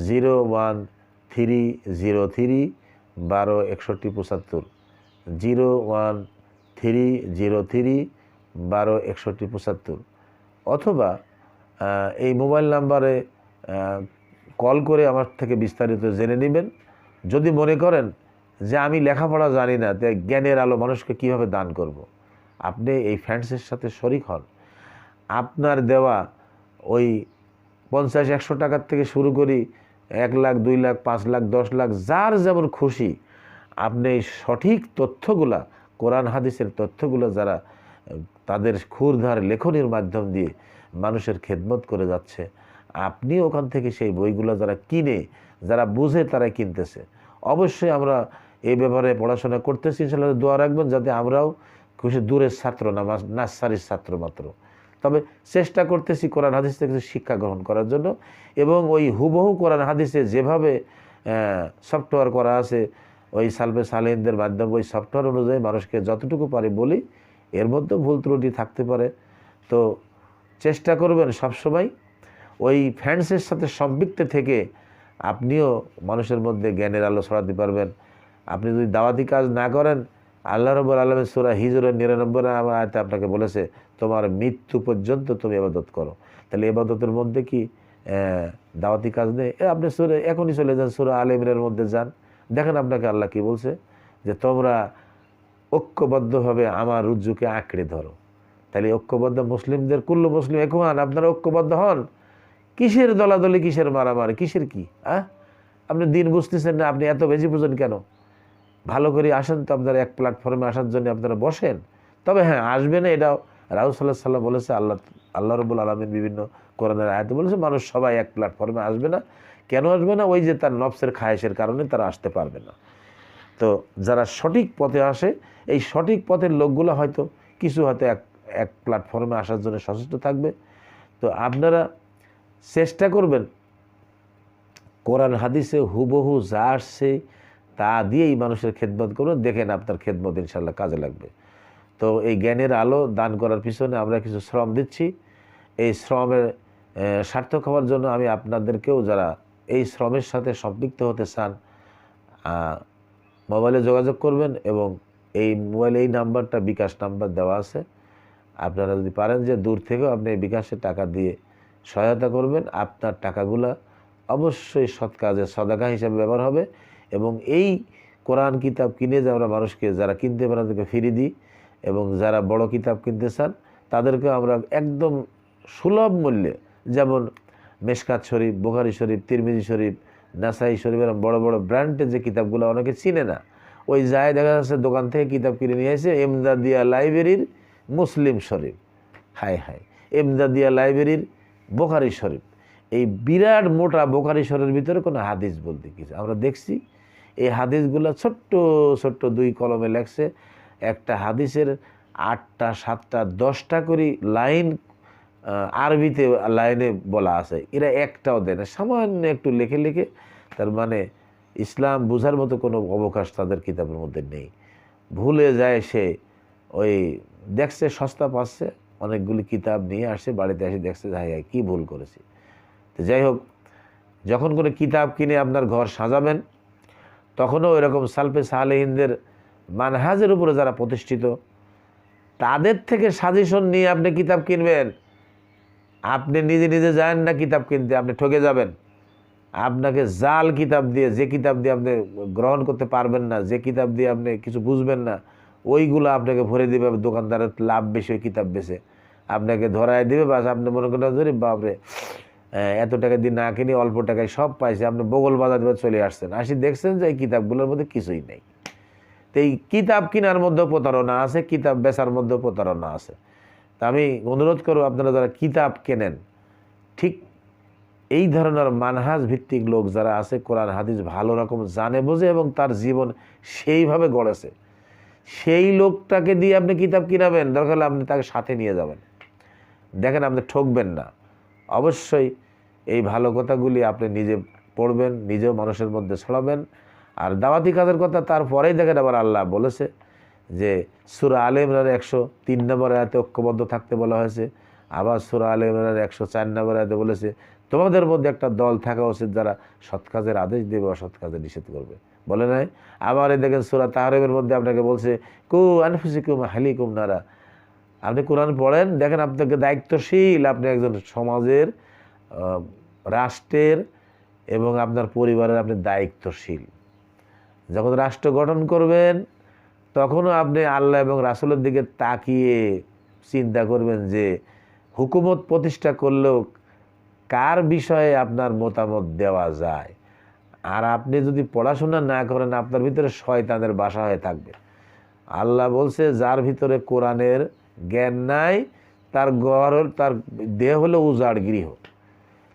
01303 126175, 01303 126175, অথবা এই মোবাইল নাম্বারে কল করে আমার থেকে বিস্তারিত জেনে নেবেন। যদি মনে করেন যে আমি লেখাপড়া জানি না, তাই জ্ঞানের আলো মানুষকে কিভাবে দান করব, আপনি এই ফ্যান্সের সাথে শরিক হন। আপনার দেওয়া ওই 50-100 টাকার থেকে শুরু করি 1 লাখ, 2 লাখ, 5 লাখ, 10 লাখ, যার যেমন খুশি, আপনি এই সঠিক তথ্যগুলা, কোরআন হাদিসের তথ্যগুলো যারা তাদের ক্ষুরধার লেখনীর মাধ্যম দিয়ে মানুষের খেদমত করে যাচ্ছে, আপনি ওখান থেকে সেই বইগুলো যারা কিনে, যারা বুঝে তারাই কিনতেছে। অবশ্যই আমরা এই ব্যাপারে পড়াশোনা করতেছি, ইনশাআল্লাহ দোয়া রাখবেন যাতে আমরাও খুশি, দূরের ছাত্র না, নার্সারির ছাত্র মাত্র, তবে চেষ্টা করতেছি কোরআন হাদিস থেকে কিছু শিক্ষা গ্রহণ করার জন্য। এবং ওই হুবহু কোরআন হাদিসে যেভাবে সফটওয়্যার করা আছে, ওই সালফে সালেহিনদের মাধ্যমে ওই সফটওয়্যার অনুযায়ী মানুষকে যতটুকু পারি বলি, এর মধ্যে ভুল ত্রুটি থাকতে পারে। তো চেষ্টা করবেন সবসময় ওই ফ্যান্সের সাথে সম্পৃক্ত থেকে আপনিও মানুষের মধ্যে জ্ঞানের আলো ছড়াতে পারবেন। আপনি যদি দাওয়াতি কাজ না করেন, আল্লাহ রাব্বুল আলামিন সূরা হিজরের 99 নম্বর আয়াতে আপনাকে বলেছে তোমার মৃত্যু পর্যন্ত তুমি ইবাদত করো। তাহলে ইবাদতের মধ্যে কি দাওয়াতি কাজ নেই? আপনি এখনই চলে যান সূরা আলে ইমরানের মধ্যে যান, দেখেন আপনাকে আল্লাহ কি বলছে, যে তোমরা ঐক্যবদ্ধভাবে আমার রুজ্জুকে আঁকড়ে ধরো। তাহলে ঐক্যবদ্ধ মুসলিমদের কুল্লু মুসলিম একওয়ান, আপনারা ঐক্যবদ্ধ হন। কিসের দলাদলি, কিসের মারামারি, কিসের কি? আপনি দিন বুঝতেছেন না, আপনি এত বেশি বুঝেন কেন? ভালো করে আসেন তো, আপনারা এক প্ল্যাটফর্মে আসার জন্য আপনারা বসেন। তবে হ্যাঁ, আসবে না এটাও রাসূল সাল্লাল্লাহু আলাইহি ওয়াসাল্লাম বলেছে, আল্লাহ রাব্বুল আলামিন বিভিন্ন কোরআনের আয়াতে বলেছে মানুষ সবাই এক প্ল্যাটফর্মে আসবে না। কেন আসবে না? ওই যে তার নফসের খায়েশের কারণে তারা আসতে পারবে না। তো যারা সঠিক পথে আসে, এই সঠিক পথের লোকগুলো হয়তো এক প্ল্যাটফর্মে আসার জন্য সচেষ্ট থাকবে। তো আপনারা চেষ্টা করবেন কোরআন হাদিসে হুবহু যা আসছে তা দিয়েই মানুষের খেদমত করবেন, দেখেন আপনার খেদমত ইনশাল্লাহ কাজে লাগবে। তো এই জ্ঞানের আলো দান করার পিছনে আমরা কিছু শ্রম দিচ্ছি। এই শ্রমের সার্থক হওয়ার জন্য আমি আপনাদেরকেও, যারা এই শ্রমের সাথে সম্পৃক্ত হতে চান, মোবাইলে যোগাযোগ করবেন এবং এই মোবাইলে এই নাম্বারটা বিকাশ নাম্বার দেওয়া আছে। আপনারা যদি পারেন যে দূর থেকেও আপনি এই বিকাশে টাকা দিয়ে সহায়তা করবেন, আপনার টাকাগুলা অবশ্যই সৎ কাজে সদাকা হিসাবে ব্যবহার হবে। এবং এই কোরআন কিতাব কিনে যে আমরা মানুষকে, যারা কিনতে পারেন তাদেরকে ফিরিয়ে দিই, এবং যারা বড় কিতাব কিনতে চান তাদেরকে আমরা একদম সুলভ মূল্যে, যেমন মেশকাত শরীফ, বুখারী শরীফ, তিরমিজি শরীফ, নাসাই শরীফ, এরকম বড় বড় ব্র্যান্ডের যে কিতাবগুলো অনেকে চিনে না, ওই যায় দেখা যাচ্ছে দোকান থেকে কিতাব কিনে নিয়ে এসে এমদাদিয়া লাইব্রেরির মুসলিম শরীফ, হায় হায়, এমদাদিয়া লাইব্রেরির বুখারী শরীফ, এই বিরাট মোটা বুখারী শরীফের ভিতরে কোনো হাদিস বলতে কিছু আমরা দেখছি। এই হাদিসগুলো ছোট্ট ছোট্ট 2 কলমে লেখছে। একটা হাদিসের 8টা 7টা 10টা করে লাইন আরবিতে লাইনে বলা আছে, এরা একটাও দেয় না, সামান্য একটু লিখে লিখে। তার মানে ইসলাম বোঝার মতো কোনো অবকাশ তাদের কিতাবের মধ্যে নেই। ভুলে যায় সে, ওই দেখছে সস্তা পাচ্ছে, অনেকগুলি কিতাব নিয়ে আসছে, বাড়িতে এসে দেখছে হায় হায় কী ভুল করেছি। তো যাই হোক, যখন কোনো কিতাব কিনে আপনার ঘর সাজাবেন, তখনও এরকম সালফে সালেহিনদের মানহাজের উপরে যারা প্রতিষ্ঠিত, তাদের থেকে সাজেশন নিয়ে আপনি কিতাব কিনবেন। আপনি নিজে নিজে যান না কিতাব কিনতে, আপনি ঠকে যাবেন। আপনাকে জাল কিতাব দিয়ে, যে কিতাব দিয়ে আপনি গ্রহণ করতে পারবেন না, যে কিতাব দিয়ে আপনি কিছু বুঝবেন না, ওইগুলো আপনাকে ভরে দেবে দোকানদারের লাভ বেশি ওই কিতাব বেচে, আপনাকে ধরায় দেবে। বাস আপনি মনে করেন ধরি বাপরে এত টাকা দিয়ে না কিনে অল্প টাকায় সব পাইছে, আপনি বগল বাজার দিয়ে চলে আসছেন, দেখছেন যে এই কিতাবগুলোর মধ্যে কিছুই নেই। তো এই কিতাব কেনার মধ্যেও প্রতারণা আছে, কিতাব বেচার মধ্যেও প্রতারণা আছে। তা আমি অনুরোধ করব, আপনারা যারা কিতাব কেনেন, ঠিক এই ধরনের মানহাজ ভিত্তিক লোক যারা আছে, কোরআন হাদিস ভালো রকম জানে বোঝে এবং তার জীবন সেইভাবে গড়েছে, সেই লোকটাকে দিয়ে আপনি কিতাব কিনাবেন। দরকার হলে আপনি তাকে সাথে নিয়ে যাবেন, দেখেন আপনি ঠকবেন না। অবশ্যই এই ভালো কথাগুলি আপনি নিজে পড়বেন, নিজেও মানুষের মধ্যে ছড়াবেন। আর দাওয়াতি কাজের কথা তারপরেই দেখেন আবার আল্লাহ বলেছে যে সূরা আলে ইমরানের 103 নম্বর আয়াতে ঐক্যবদ্ধ থাকতে বলা হয়েছে। আবার সূরা আলে ইমরানের 104 নম্বর আয়াতে বলেছে তোমাদের মধ্যে একটা দল থাকা উচিত যারা সৎ কাজের আদেশ দেবে, অসৎ কাজে নিষেধ করবে, বলে নাই? আবার এই দেখেন সূরা তাহরিমের মধ্যে আপনাকে বলছে কু আনফুসিকুম হালিকুম নারা। আপনি কোরআন পড়েন, দেখেন আপনাকে দায়িত্বশীল, আপনি একজন সমাজের, রাষ্ট্রের এবং আপনার পরিবারের আপনি দায়িত্বশীল। যখন রাষ্ট্র গঠন করবেন তখনও আপনি আল্লাহ এবং রাসূলের দিকে তাকিয়ে চিন্তা করবেন যে হুকুমত প্রতিষ্ঠা করলেও কার বিষয়ে আপনার মতামত দেওয়া যায়। আর আপনি যদি পড়াশোনা না করেন, আপনার ভিতরে শয়তানের বাসা হয়ে থাকবে। আল্লাহ বলছে যার ভিতরে কোরআনের জ্ঞান নাই তার তার দেহ হলো উজাড় গৃহ।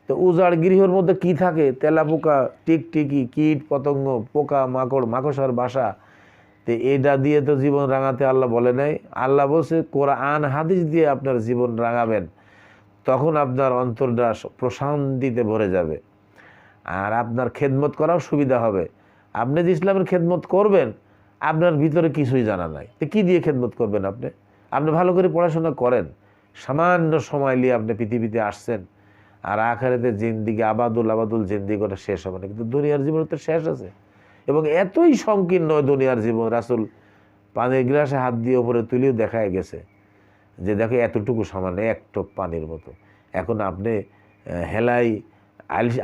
তো উজাড় গৃহের মধ্যে কি থাকে? তেলাপোকা, টিকটিকি, কীট পতঙ্গ, পোকা মাকড়, মাকড়সার বাসা। তো এটা দিয়ে তো জীবন রাঙাতে আল্লাহ বলে নাই। আল্লাহ বলছে কোরআন হাদিস দিয়ে আপনার জীবন রাঙাবেন, তখন আপনার অন্তরটা প্রশান্তিতে ভরে যাবে আর আপনার খেদমত করাও সুবিধা হবে। আপনি যে ইসলামের খেদমত করবেন, আপনার ভিতরে কিছুই জানা নাই, তো কী দিয়ে খেদমত করবেন? আপনি ভালো করে পড়াশোনা করেন, সামান্য সময় নিয়ে আপনি পৃথিবীতে আসছেন, আর আখিরাতে জিন্দিগি আবাদুল আবাদুল জিন্দিগি ওটা শেষ হবে না, কিন্তু দুনিয়ার জীবন তো শেষ আছে। এবং এতই সংকীর্ণ দুনিয়ার জীবন, রাসূল পানির গ্লাসে হাত দিয়ে ওপরে তুলেও দেখায় গেছে যে দেখো এতটুকু সামান্য এক টোপ পানির মতো। এখন আপনি হেলাই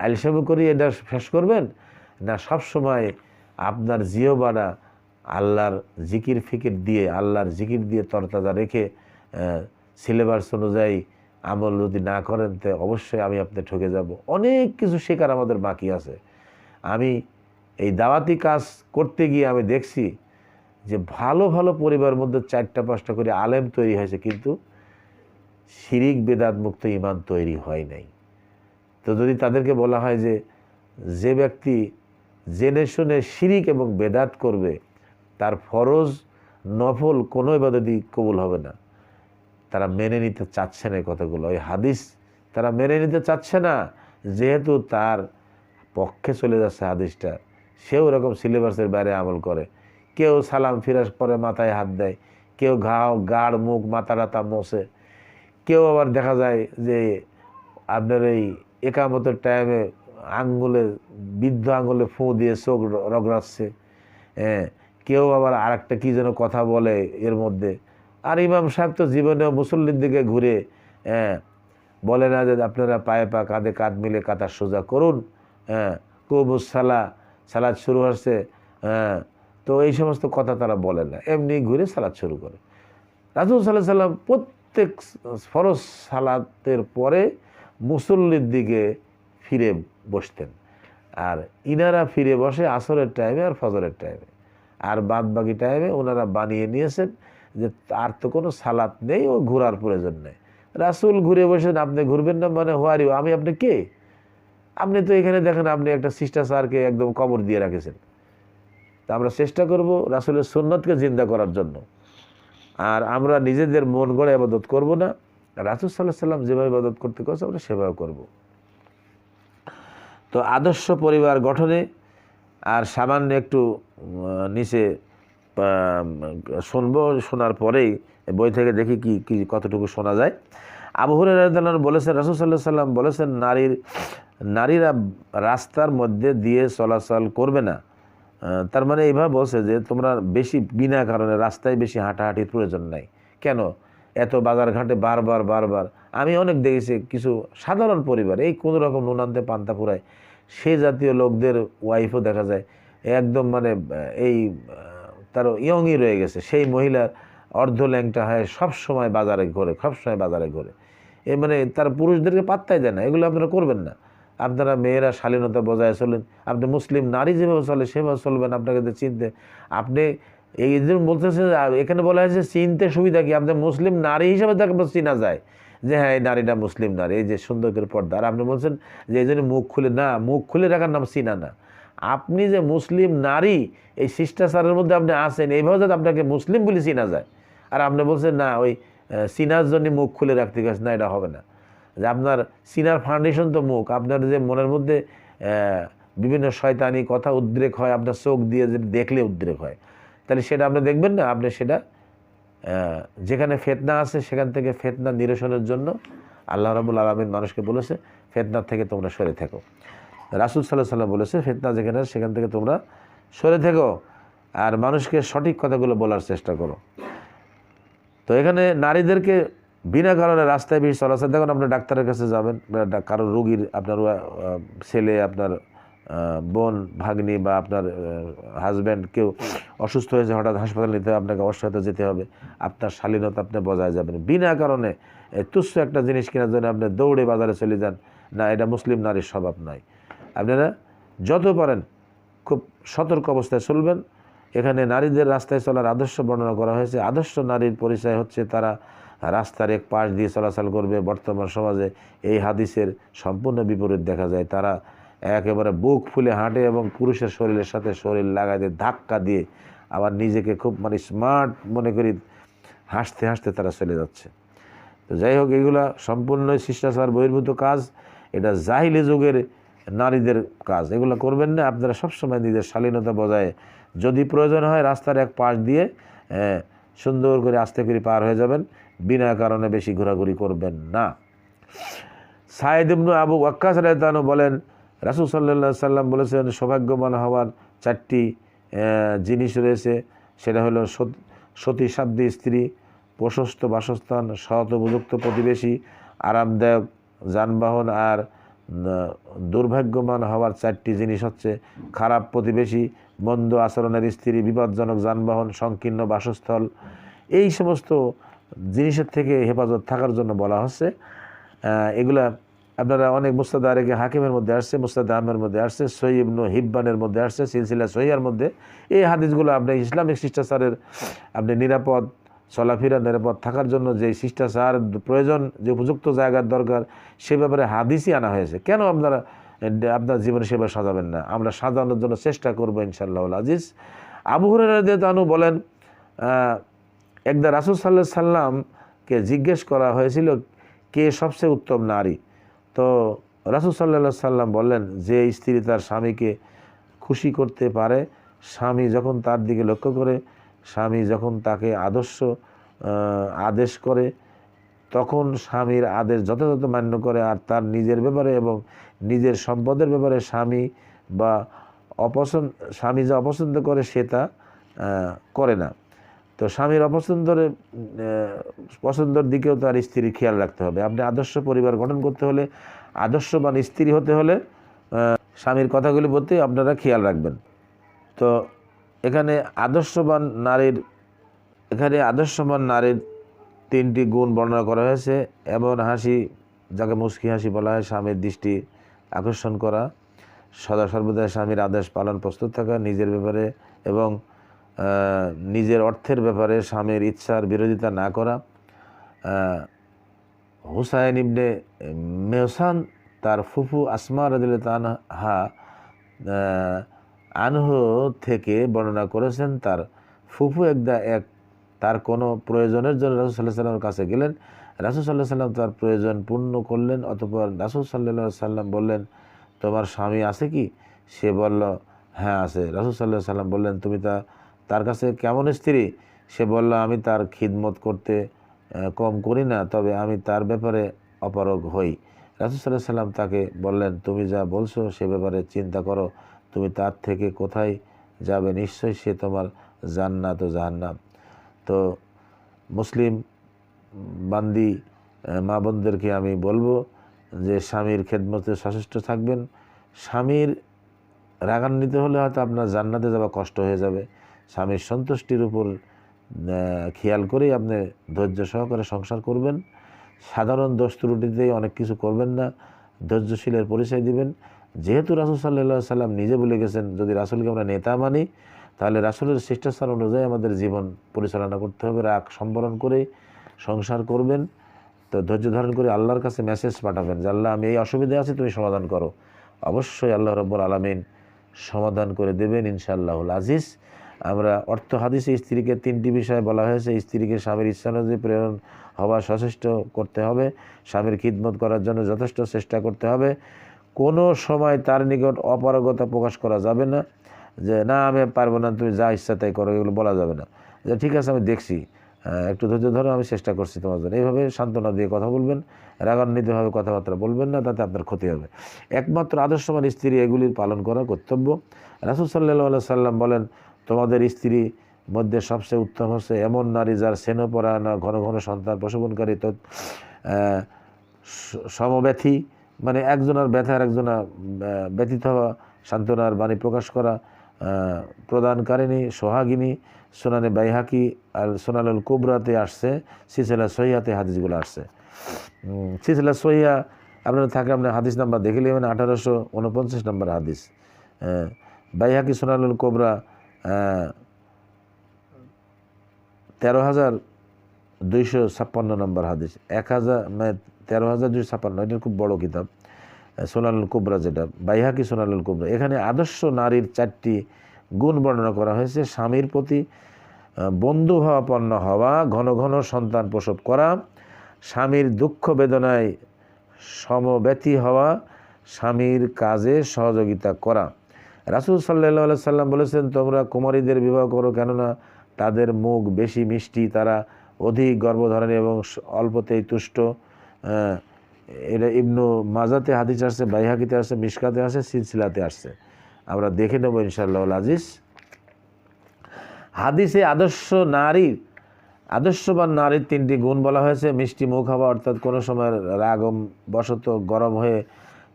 আলসামি করি এটা শেষ করবেন না, সবসময় আপনার জিহ্বাটা আল্লাহর জিকির ফিকির দিয়ে, আল্লাহর জিকির দিয়ে তরতাজা রেখে সিলেবাস অনুযায়ী আমল যদি না করেন তো অবশ্যই আমি আপনি ঠকে যাব। অনেক কিছু শেখার আমাদের বাকি আছে। আমি এই দাওয়াতি কাজ করতে গিয়ে আমি দেখছি যে ভালো ভালো পরিবারের মধ্যে 4টা 5টা করে আলেম তৈরি হয়েছে, কিন্তু শিরিক বেদাত মুক্ত ইমান তৈরি হয় নাই। তো যদি তাদেরকে বলা হয় যে যে ব্যক্তি জেনে শুনে শিরিক এবং বেদাত করবে তার ফরজ নফল কোনো ইবাদতই কবুল হবে না, তারা মেনে নিতে চাচ্ছে না। কথাগুলো ওই হাদিস তারা মেনে নিতে চাচ্ছে না, যেহেতু তার পক্ষে চলে যাচ্ছে হাদিসটা। সেও এরকম সিলেবাসের বাইরে আমল করে, কেউ সালাম ফিরাস পরে মাথায় হাত দেয়, কেউ গাড় মুখ মাথা টাথা মোছে, কেউ আবার দেখা যায় যে আপনার এই একামতের টাইমে আঙ্গুলে বৃদ্ধ আঙ্গুলে ফু দিয়ে চোখ রগড়াচ্ছে। কেউ আবার আর একটা কী যেন কথা বলে এর মধ্যে। আর ইমাম সাহেব তো জীবনেও মুসল্লির দিকে ঘুরে বলে না যে আপনারা পায়ে পা কাঁধে কাঁধ মিলে কাতার সোজা করুন, কবুস সালাদ শুরু হচ্ছে, তো এই সমস্ত কথা তারা বলে না, এমনি ঘুরে সালাদ শুরু করে। রাসূল সাল্লাল্লাহু আলাইহি ওয়াসাল্লাম প্রত্যেক ফরজ সালাতের পরে মুসল্লির দিকে ফিরে বসতেন, আর ইনারা ফিরে বসে আসরের টাইমে আর ফজরের টাইমে। আর বাদ বাকি টাইমে ওনারা বানিয়ে নিয়েছেন যে আর তো কোনো সালাত নেই, ও ঘোরার প্রয়োজন নেই। রাসূল ঘুরে বসেন, আপনি ঘুরবেন না মানে হোয়ার ইউ, আমি আপনি কে? আপনি তো এখানে দেখেন আপনি একটা শিষ্টাচারকে একদম কবর দিয়ে রাখেছেন। তা আমরা চেষ্টা করব রাসূলের সুন্নতকে জিন্দা করার জন্য, আর আমরা নিজেদের মন গড়ে ইবাদত করব না। রাসূল সাল্লাল্লাহু আলাইহি ওয়াসাল্লাম যেভাবে ইবাদত করতে করেছে আমরা সেভাবে করব। তো আদর্শ পরিবার গঠনে আর সামান্য একটু নিচে শুনবো, শোনার পরেই বই থেকে দেখি কি কতটুকু শোনা যায়। আবু হুরায়রা রাদিয়াল্লাহু আনহু বলেছেন, রাসূল সাল্লাল্লাহু আলাইহি ওয়াসাল্লাম বলেছেন, নারীরা রাস্তার মধ্যে দিয়ে চলাচল করবে না। তার মানে এইভাবে বলছে যে তোমরা বেশি বিনা কারণে রাস্তায় বেশি হাঁটাহাঁটির প্রয়োজন নাই। কেন এত বাজারঘাটে বারবার আমি অনেক দেখেছি কিছু সাধারণ পরিবার এই কোনো রকম নুনান্তে পান্তা ফুরায়, সেই জাতীয় লোকদের ওয়াইফও দেখা যায় একদম মানে এই তার ইয়ংই রয়ে গেছে, সেই মহিলার অর্ধ ল্যাংটা হয়, সবসময় বাজারে ঘোরে। এ মানে তার পুরুষদেরকে পাত্তাই দেয় না। এগুলো আপনারা করবেন না। আপনারা মেয়েরা শালীনতা বজায় চলেন, আপনি মুসলিম নারী যেভাবে চলে সেভাবে চলবেন। আপনাকে তো চিনতে, আপনি এই জন্য বলতেছে, এখানে বলা হয়েছে চিনতে সুবিধা কি, আপনি মুসলিম নারী হিসাবে তাকে চিনা যায় যে হ্যাঁ এই নারীটা মুসলিম নারী, এই যে সুন্দর করে পর্দা। আর আপনি বলছেন যে এই জন্য মুখ খুলে রাখার নাম চিনা না। আপনি যে মুসলিম নারী এই শিষ্টাচারের মধ্যে আপনি আছেন, এইভাবে যাতে আপনাকে মুসলিম বলে চিনা যায়। আর আপনি বলছেন না ওই চিনার জন্য মুখ খুলে রাখতে গেছে, না এটা হবে না। যে আপনার চিনার ফাউন্ডেশন তো মুখ, আপনার যে মনের মধ্যে বিভিন্ন শয়তানি কথা উদ্রেক হয়, আপনার চোখ দিয়ে যে দেখলে উদ্রেক হয়, তাহলে সেটা আপনি দেখবেন না। আপনি সেটা যেখানে ফিতনা আছে সেখান থেকে ফিতনা নিরসনের জন্য আল্লাহ রাব্বুল আলামিন মানুষকে বলেছে ফিতনা থেকে তোমরা সরে থেকো। রাসূল সাল্লাল্লাহু আলাইহি ওয়াসাল্লাম বলেছে ফিতনা যেখানে আছে সেখান থেকে তোমরা সরে থেকো, আর মানুষকে সঠিক কথাগুলো বলার চেষ্টা করো। তো এখানে নারীদেরকে বিনা কারণে রাস্তায় বেশি চলাচল, দেখুন আপনার ডাক্তারের কাছে যাবেন, কারো রোগীর আপনার ছেলে, আপনার বোন, ভাগ্নি বা আপনার হাজব্যান্ড কেউ অসুস্থ হয়েছে, হঠাৎ হাসপাতালে নিতে হবে, আপনাকে অবশ্যই হয়তো যেতে হবে। আপনার শালীনতা আপনি বজায় যাবেন। বিনা কারণে তুচ্ছ একটা জিনিস কেনার জন্য আপনি দৌড়ে বাজারে চলে যান, না, এটা মুসলিম নারীর স্বভাব নয়। আপনারা যত পারেন খুব সতর্ক অবস্থায় চলবেন। এখানে নারীদের রাস্তায় চলার আদর্শ বর্ণনা করা হয়েছে। আদর্শ নারীর পরিচয় হচ্ছে তারা রাস্তার এক পাশ দিয়ে চলাচল করবে। বর্তমান সমাজে এই হাদিসের সম্পূর্ণ বিপরীত দেখা যায়। তারা একেবারে বুক ফুলে হাঁটে এবং পুরুষের শরীরের সাথে শরীর লাগাই দিয়ে ধাক্কা দিয়ে আবার নিজেকে খুব মানে স্মার্ট মনে করি হাসতে হাসতে তারা চলে যাচ্ছে। তো যাই হোক, এগুলা সম্পূর্ণই শিষ্টাচার বহির্ভূত কাজ, এটা জাহিলি যুগের নারীদের কাজ। এগুলো করবেন না। আপনারা সবসময় নিজের শালীনতা বজায়, যদি প্রয়োজন হয় রাস্তার এক পাশ দিয়ে সুন্দর করে আস্তে করে পার হয়ে যাবেন, বিনা কারণে বেশি ঘোরাঘুরি করবেন না। সাইদ ইবনে আবু ওয়াক্কাস রাদিয়াল্লাহু আনহু বলেন, রাসূল সাল্লাল্লাহু আলাইহি সাল্লাম বলেছেন, সৌভাগ্যবান হওয়ার 4টি জিনিস রয়েছে। সেটা হলো সতী সাধ্বী স্ত্রী, প্রশস্ত বাসস্থান, সৎ উপযুক্ত প্রতিবেশী, আরামদায়ক যানবাহন। আর দুর্ভাগ্যবান হওয়ার 4টি জিনিস হচ্ছে খারাপ প্রতিবেশী, মন্দ আচরণের স্ত্রী, বিপজ্জনক যানবাহন, সংকীর্ণ বাসস্থল। এই সমস্ত জিনিসের থেকে হেফাজত থাকার জন্য বলা হচ্ছে। এগুলা আপনারা অনেক মুস্তাদ আরেকে হাকিমের মধ্যে আসছে, মুস্তাদ আহমের মধ্যে আসছে, সহিহ ইবনে হিব্বানের মধ্যে আসছে, সিলসিলা সহিহার মধ্যে। এই হাদিসগুলো আপনি ইসলামিক শিষ্টাচারের আপনি নিরাপদ চলাফেরা, নিরাপদ থাকার জন্য যে শিষ্টাচার প্রয়োজন, যে উপযুক্ত জায়গার দরকার, সে ব্যাপারে হাদিসই আনা হয়েছে। কেন আপনারা আপনার জীবনে সেভাবে সাজাবেন না? আমরা সাজানোর জন্য চেষ্টা করবো ইনশাআল্লাহ আজিজ। আবু হুরায়রা রাদিয়াল্লাহু আনহু বলেন, একদা রাসূল সাল্লাল্লাহু আলাইহি সাল্লামকে জিজ্ঞেস করা হয়েছিল কে সবচেয়ে উত্তম নারী। তো রাসূল সাল্লাল্লাহু আলাইহি সাল্লাম বললেন, যে স্ত্রী তার স্বামীকে খুশি করতে পারে, স্বামী যখন তার দিকে লক্ষ্য করে, স্বামী যখন তাকে আদেশ করে, তখন স্বামীর আদেশ যথাযথ মান্য করে, আর তার নিজের ব্যাপারে এবং নিজের সম্পদের ব্যাপারে স্বামী যা অপছন্দ করে সে তা করে না। তো স্বামীর পছন্দের দিকেও তার স্ত্রীর খেয়াল রাখতে হবে। আপনি আদর্শ পরিবার গঠন করতে হলে, আদর্শবান স্ত্রী হতে হলে স্বামীর কথাগুলি প্রতি আপনারা খেয়াল রাখবেন। তো এখানে আদর্শবান নারীর 3টি গুণ বর্ণনা করা হয়েছে। এমন হাসি, যাকে মুস্কি হাসি বলা হয়, স্বামীর দৃষ্টি আকর্ষণ করা, সদা সর্বদা স্বামীর আদেশ পালন প্রস্তুত থাকা, নিজের ব্যাপারে এবং নিজের অর্থের ব্যাপারে স্বামীর ইচ্ছার বিরোধিতা না করা। হুসাইন ইবনে মেহসান তার ফুফু আসমা রাদিয়াল্লাহু আনহু থেকে বর্ণনা করেছেন, তার ফুফু তার কোনো প্রয়োজনের জন্য রাসূল সাল্লাল্লাহু আলাইহি সাল্লামের কাছে গেলেন। রাসূল সাল্লাল্লাহু আলাইহি সাল্লাম তার প্রয়োজন পূর্ণ করলেন। অতঃপর রাসূল সাল্লাল্লাহু আলাইহি সাল্লাম বললেন, তোমার স্বামী আছে কি? সে বলল, হ্যাঁ আছে। রাসূল সাল্লাল্লাহু আলাইহি সাল্লাম বললেন, তুমি তার কাছে কেমন স্ত্রী? সে বলল, আমি তার খিদমত করতে কম করি না, তবে আমি তার ব্যাপারে অপারগ হই। রাসূল সাল্লাল্লাহু আলাইহি সাল্লাম তাকে বললেন, তুমি যা বলছো সে ব্যাপারে চিন্তা করো, তুমি তার থেকে কোথায় যাবে? নিশ্চয়ই সে তোমার জান্নাত ও জাহান্নাম। তো মুসলিম বান্দি মা বোনদেরকে আমি বলবো যে স্বামীর খেদমতে সচেষ্ট থাকবেন। স্বামীর রাগান্বিত হলে হয়তো আপনার জান্নাতে যাওয়া কষ্ট হয়ে যাবে। স্বামীর সন্তুষ্টির উপর খেয়াল করেই আপনি ধৈর্য সহকারে সংসার করবেন। সাধারণ দোষ ত্রুটিতেই অনেক কিছু করবেন না, ধৈর্যশীলের পরিচয় দিবেন। যেহেতু রাসূল সাল্লাল্লাহু আলাইহি সাল্লাম নিজে বলে গেছেন, যদি রাসূলকে আমরা নেতা মানি, তাহলে রাসূলের শিষ্টাচার অনুযায়ী আমাদের জীবন পরিচালনা করতে হবে। রাগ সম্বরণ করেই সংসার করবেন। তো ধৈর্য ধারণ করে আল্লাহর কাছে মেসেজ পাঠাবেন যে, আল্লাহ আমি এই অসুবিধা আছে, তুমি সমাধান করো। অবশ্যই আল্লাহ রাব্বুল আলামিন সমাধান করে দেবেন ইনশাআল্লাহুল আজিজ। আমরা অর্থ হাদিসে স্ত্রীকে 3টি বিষয় বলা হয়েছে। স্ত্রীকে স্বামীর ইচ্ছা অনুযায়ী প্রেরণ হওয়া সচেষ্ট করতে হবে, স্বামীর খিদমত করার জন্য যথেষ্ট চেষ্টা করতে হবে। কোনো সময় তার নিকট অপারগতা প্রকাশ করা যাবে না, যে না আমি পারবো না, তুমি যা ইচ্ছা তাই করো, এগুলো বলা যাবে না। যে ঠিক আছে আমি দেখছি, একটু ধৈর্য ধরো, আমি চেষ্টা করছি তোমার জন্য। এইভাবে সান্ত্বনা দিয়ে কথা বলবেন, রাগান্বিতভাবে কথাবার্তা বলবেন না, তাতে আপনার ক্ষতি হবে। একমাত্র আদর্শবান স্ত্রী এগুলির পালন করা কর্তব্য। রাসূল সাল্লাল্লাহু আলাইহি সাল্লাম বলেন, তোমাদের স্ত্রী মধ্যে সবচেয়ে উত্তম হচ্ছে এমন নারী যার স্নেহপরায়ণা, ঘন ঘন সন্তান প্রসবনকারী, সমব্যথী, মানে একজনের ব্যথা আর একজনের ব্যথিত হওয়া, সান্ত্বনার বাণী প্রকাশ করা, প্রদানকারিণী, সোহাগিনী। সুনানে বাইহাকি আর সুনানুল কুবরাতে আসছে, সিলসিলা সহিহাতে হাদিসগুলো আসছে। সিলসিলা সহিহা আপনার থাকে, আপনার হাদিস নাম্বার দেখে নেবেন, 1849 নম্বর হাদিস। বাইহাকি সুনানুল কুবরা 13,256 নম্বর হাদিস, 13,256, এটার খুব বড় কিতাব সুনানুল কুবরা, যেটা বাইহাকি সুনানুল কুবরা। এখানে আদর্শ নারীর 4টি গুণ বর্ণনা করা হয়েছে। স্বামীর প্রতি বন্ধুভাবাপন্ন হওয়া, ঘন ঘন সন্তান প্রসব করা, স্বামীর দুঃখ বেদনায় সমব্যথী হওয়া, স্বামীর কাজে সহযোগিতা করা। রাসূল সাল্লাল্লাহু আলাইহি সাল্লাম বলেছেন, তোমরা কুমারীদের বিবাহ করো, কেননা তাদের মুখ বেশি মিষ্টি, তারা অধিক গর্ভধারণী এবং অল্পতেই তুষ্ট। এটা ইবনু মাজাতে হাদিস আসছে, বাইহাকিতে আসছে, মিশকাতে আসছে, সিলসিলাতে আসছে। আমরা দেখে নেব ইনশাআল্লাহ আজিজ। হাদিসে আদর্শবান নারীর 3টি গুণ বলা হয়েছে। মিষ্টি মুখ হওয়া, অর্থাৎ কোনো সময় রাগম বশত গরম হয়ে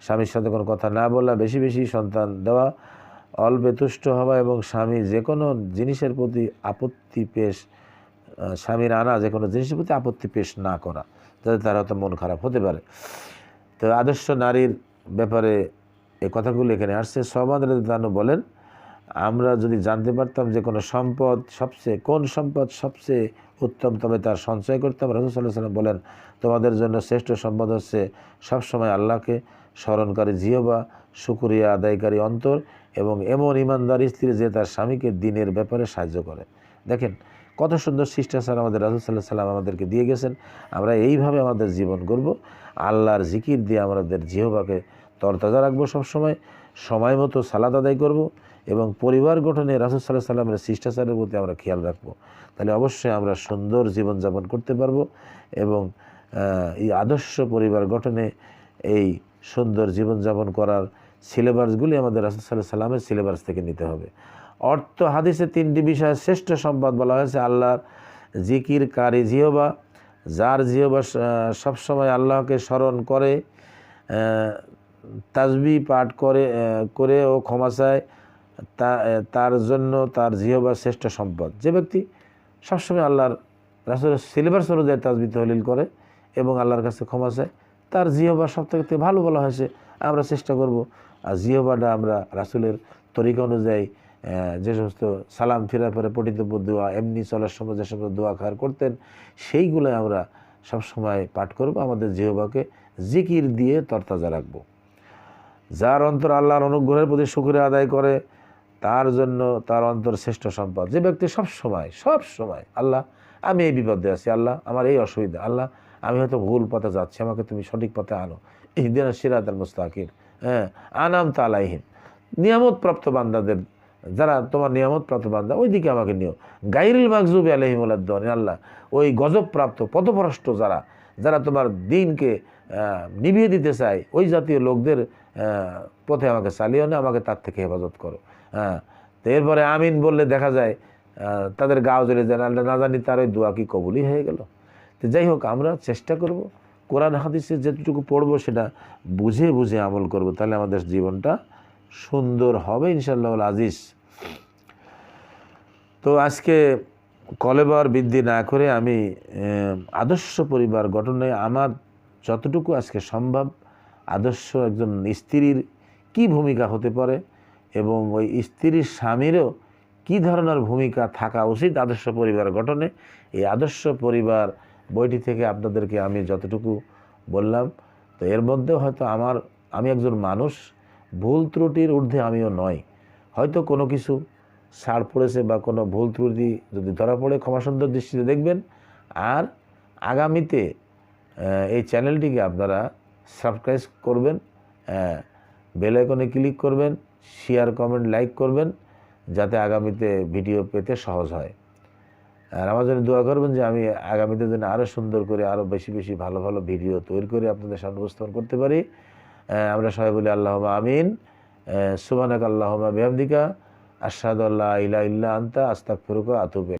স্বামীর সাথে কোনো কথা না বলা, বেশি বেশি সন্তান দেওয়া, অল্পে তুষ্ট হওয়া এবং স্বামী যে কোনো জিনিসের প্রতি আপত্তি পেশ স্বামীর আনা যে কোনো জিনিসের প্রতি আপত্তি পেশ না করা, যাতে তার হয়তো মন খারাপ হতে পারে। তো আদর্শ নারীর ব্যাপারে এই কথাগুলো এখানে আসছে। সাহাবা রাদিয়াল্লাহু বলেন, আমরা যদি জানতে পারতাম যে কোন সম্পদ সবচেয়ে উত্তম, তবে তার সঞ্চয় করতাম। রাসূল সাল্লাল্লাহু আলাইহি ওয়াসাল্লাম বলেন, তোমাদের জন্য শ্রেষ্ঠ সম্পদ হচ্ছে সবসময় আল্লাহকে স্মরণকারী জিহ্বা, শুকরিয়া আদায়কারী অন্তর এবং এমন ইমানদার স্ত্রী যে তার স্বামীকে দ্বীনের ব্যাপারে সাহায্য করে। দেখেন কত সুন্দর শিষ্টাচার আমাদের রাসূল সাল্লাল্লাহু আলাইহি ওয়াসাল্লাম আমাদেরকে দিয়ে গেছেন। আমরা এইভাবে আমাদের জীবন করব, আল্লাহর জিকির দিয়ে আমাদের জিহ্বাকে তরতাজা রাখবো, সবসময় সময় মতো সালাত আদায় করব এবং পরিবার গঠনে রাসূল সাল্লাল্লাহু আলাইহি ওয়াসাল্লামের শিষ্টাচারের প্রতি আমরা খেয়াল রাখবো। তাহলে অবশ্যই আমরা সুন্দর জীবনযাপন করতে পারবো এবং এই আদর্শ পরিবার গঠনে এই সুন্দর জীবনযাপন করার সিলেবাসগুলি আমাদের রাসূল সাল্লাল্লাহু আলাইহি ওয়াসাল্লামের সিলেবাস থেকে নিতে হবে। অর্থ হাদিসে 3টি বিষয়ে শ্রেষ্ঠ সম্পদ বলা হয়েছে আল্লাহর জিকিরকারী জিহ্বা, যার জিহ্বা সবসময় আল্লাহকে স্মরণ করে, তাসবিহ পাঠ করে ও ক্ষমা চায়, তার জন্য তার জিহ্বা শ্রেষ্ঠ সম্পদ। যে ব্যক্তি সবসময় আল্লাহর রাসূলের সিলেবাস অনুযায়ী তাসবিহ তাহলিল করে এবং আল্লাহর কাছে ক্ষমা চায়, তার জিহ্বা সবথেকে ভালো বলা হয়েছে। আমরা চেষ্টা করব আর জিহ্বাটা আমরা রাসূলের তরিকা অনুযায়ী যে সমস্ত সালাম ফিরার পরে পঠিত দোয়া, এমনি চলার সময় যে সমস্ত দোয়া খায়ের করতেন, সেইগুলো আমরা সবসময় পাঠ করব। আমাদের জিহ্বাকে জিকির দিয়ে তরতাজা রাখবো। যার অন্তর আল্লাহর অনুগ্রহের প্রতি শুকরিয়া আদায় করে, তার জন্য তার অন্তর শ্রেষ্ঠ সম্পদ। যে ব্যক্তি সব সময় আল্লাহ আমি এই বিপদে আছি, আল্লাহ আমার এই অসুবিধা, আল্লাহ আমি হয়তো ভুল পথে যাচ্ছি, আমাকে তুমি সঠিক পথে আনো, ইহদিনাস সিরাতাল মুস্তাকিম, আনআমতা আলাইহিম, নিয়ামত প্রাপ্ত বান্দাদের, যারা তোমার নিয়ামত প্রাপ্ত বান্দা ওই দিকে আমাকে নিও। গায়রিল মাগযুবি আলাইহিম ওয়ালাদ-দাল্লিন, আল্লাহ ওই গজবপ্রাপ্ত পথভ্রষ্ট যারা তোমার দ্বীনকে নিভিয়ে দিতে চায়, ওই জাতীয় লোকদের পথে আমাকে চালিও না, আমাকে তার থেকে হেফাজত করো। তো এরপরে আমিন বললে দেখা যায় তাদের গাও জ্বলে যায়, না জানি তার ওই দোয়া কি কবুলই হয়ে গেল। তো যাই হোক, আমরা চেষ্টা করব কোরআন হাদিসে যেটুকু পড়বো সেটা বুঝে আমল করব, তাহলে আমাদের জীবনটা সুন্দর হবে ইনশাআল্লাহ আজিজ। তো আজকে কলেবর বৃদ্ধি না করে আমি আদর্শ পরিবার গঠনে আমার যতটুকু আজকে সম্ভব, আদর্শ একজন স্ত্রীর কি ভূমিকা হতে পারে এবং ওই স্ত্রীর স্বামীরও কী ধরনের ভূমিকা থাকা উচিত আদর্শ পরিবার গঠনে, এই আদর্শ পরিবার বইটি থেকে আপনাদেরকে আমি যতটুকু বললাম। তো এর মধ্যেও হয়তো আমি একজন মানুষ, ভুল ত্রুটির ঊর্ধ্বে আমিও নয়, হয়তো কোনো কিছু ছাড় পড়েছে বা কোনো ভুল ত্রুটি যদি ধরা পড়ে ক্ষমাসুন্দর দৃষ্টিতে দেখবেন। আর আগামীতে এই চ্যানেলটিকে আপনারা সাবস্ক্রাইব করবেন, বেল আইকনে ক্লিক করবেন, শেয়ার কমেন্ট লাইক করবেন, যাতে আগামীতে ভিডিও পেতে সহজ হয়। আর আমার জন্য দোয়া করবেন যে আমি আগামীতে যেন আরও সুন্দর করে আরও বেশি ভালো ভিডিও তৈরি করে আপনাদের সামনে উপস্থাপন করতে পারি। আমরা সবাই বলি আল্লাহুম্মা আমিন। সুবহানাকা আল্লাহুম্মা বিহামদিকা আশহাদু আল্লা ইলাহা ইল্লা আনতা আস্তাগফিরুকা ওয়া আতুবু ইলাইক।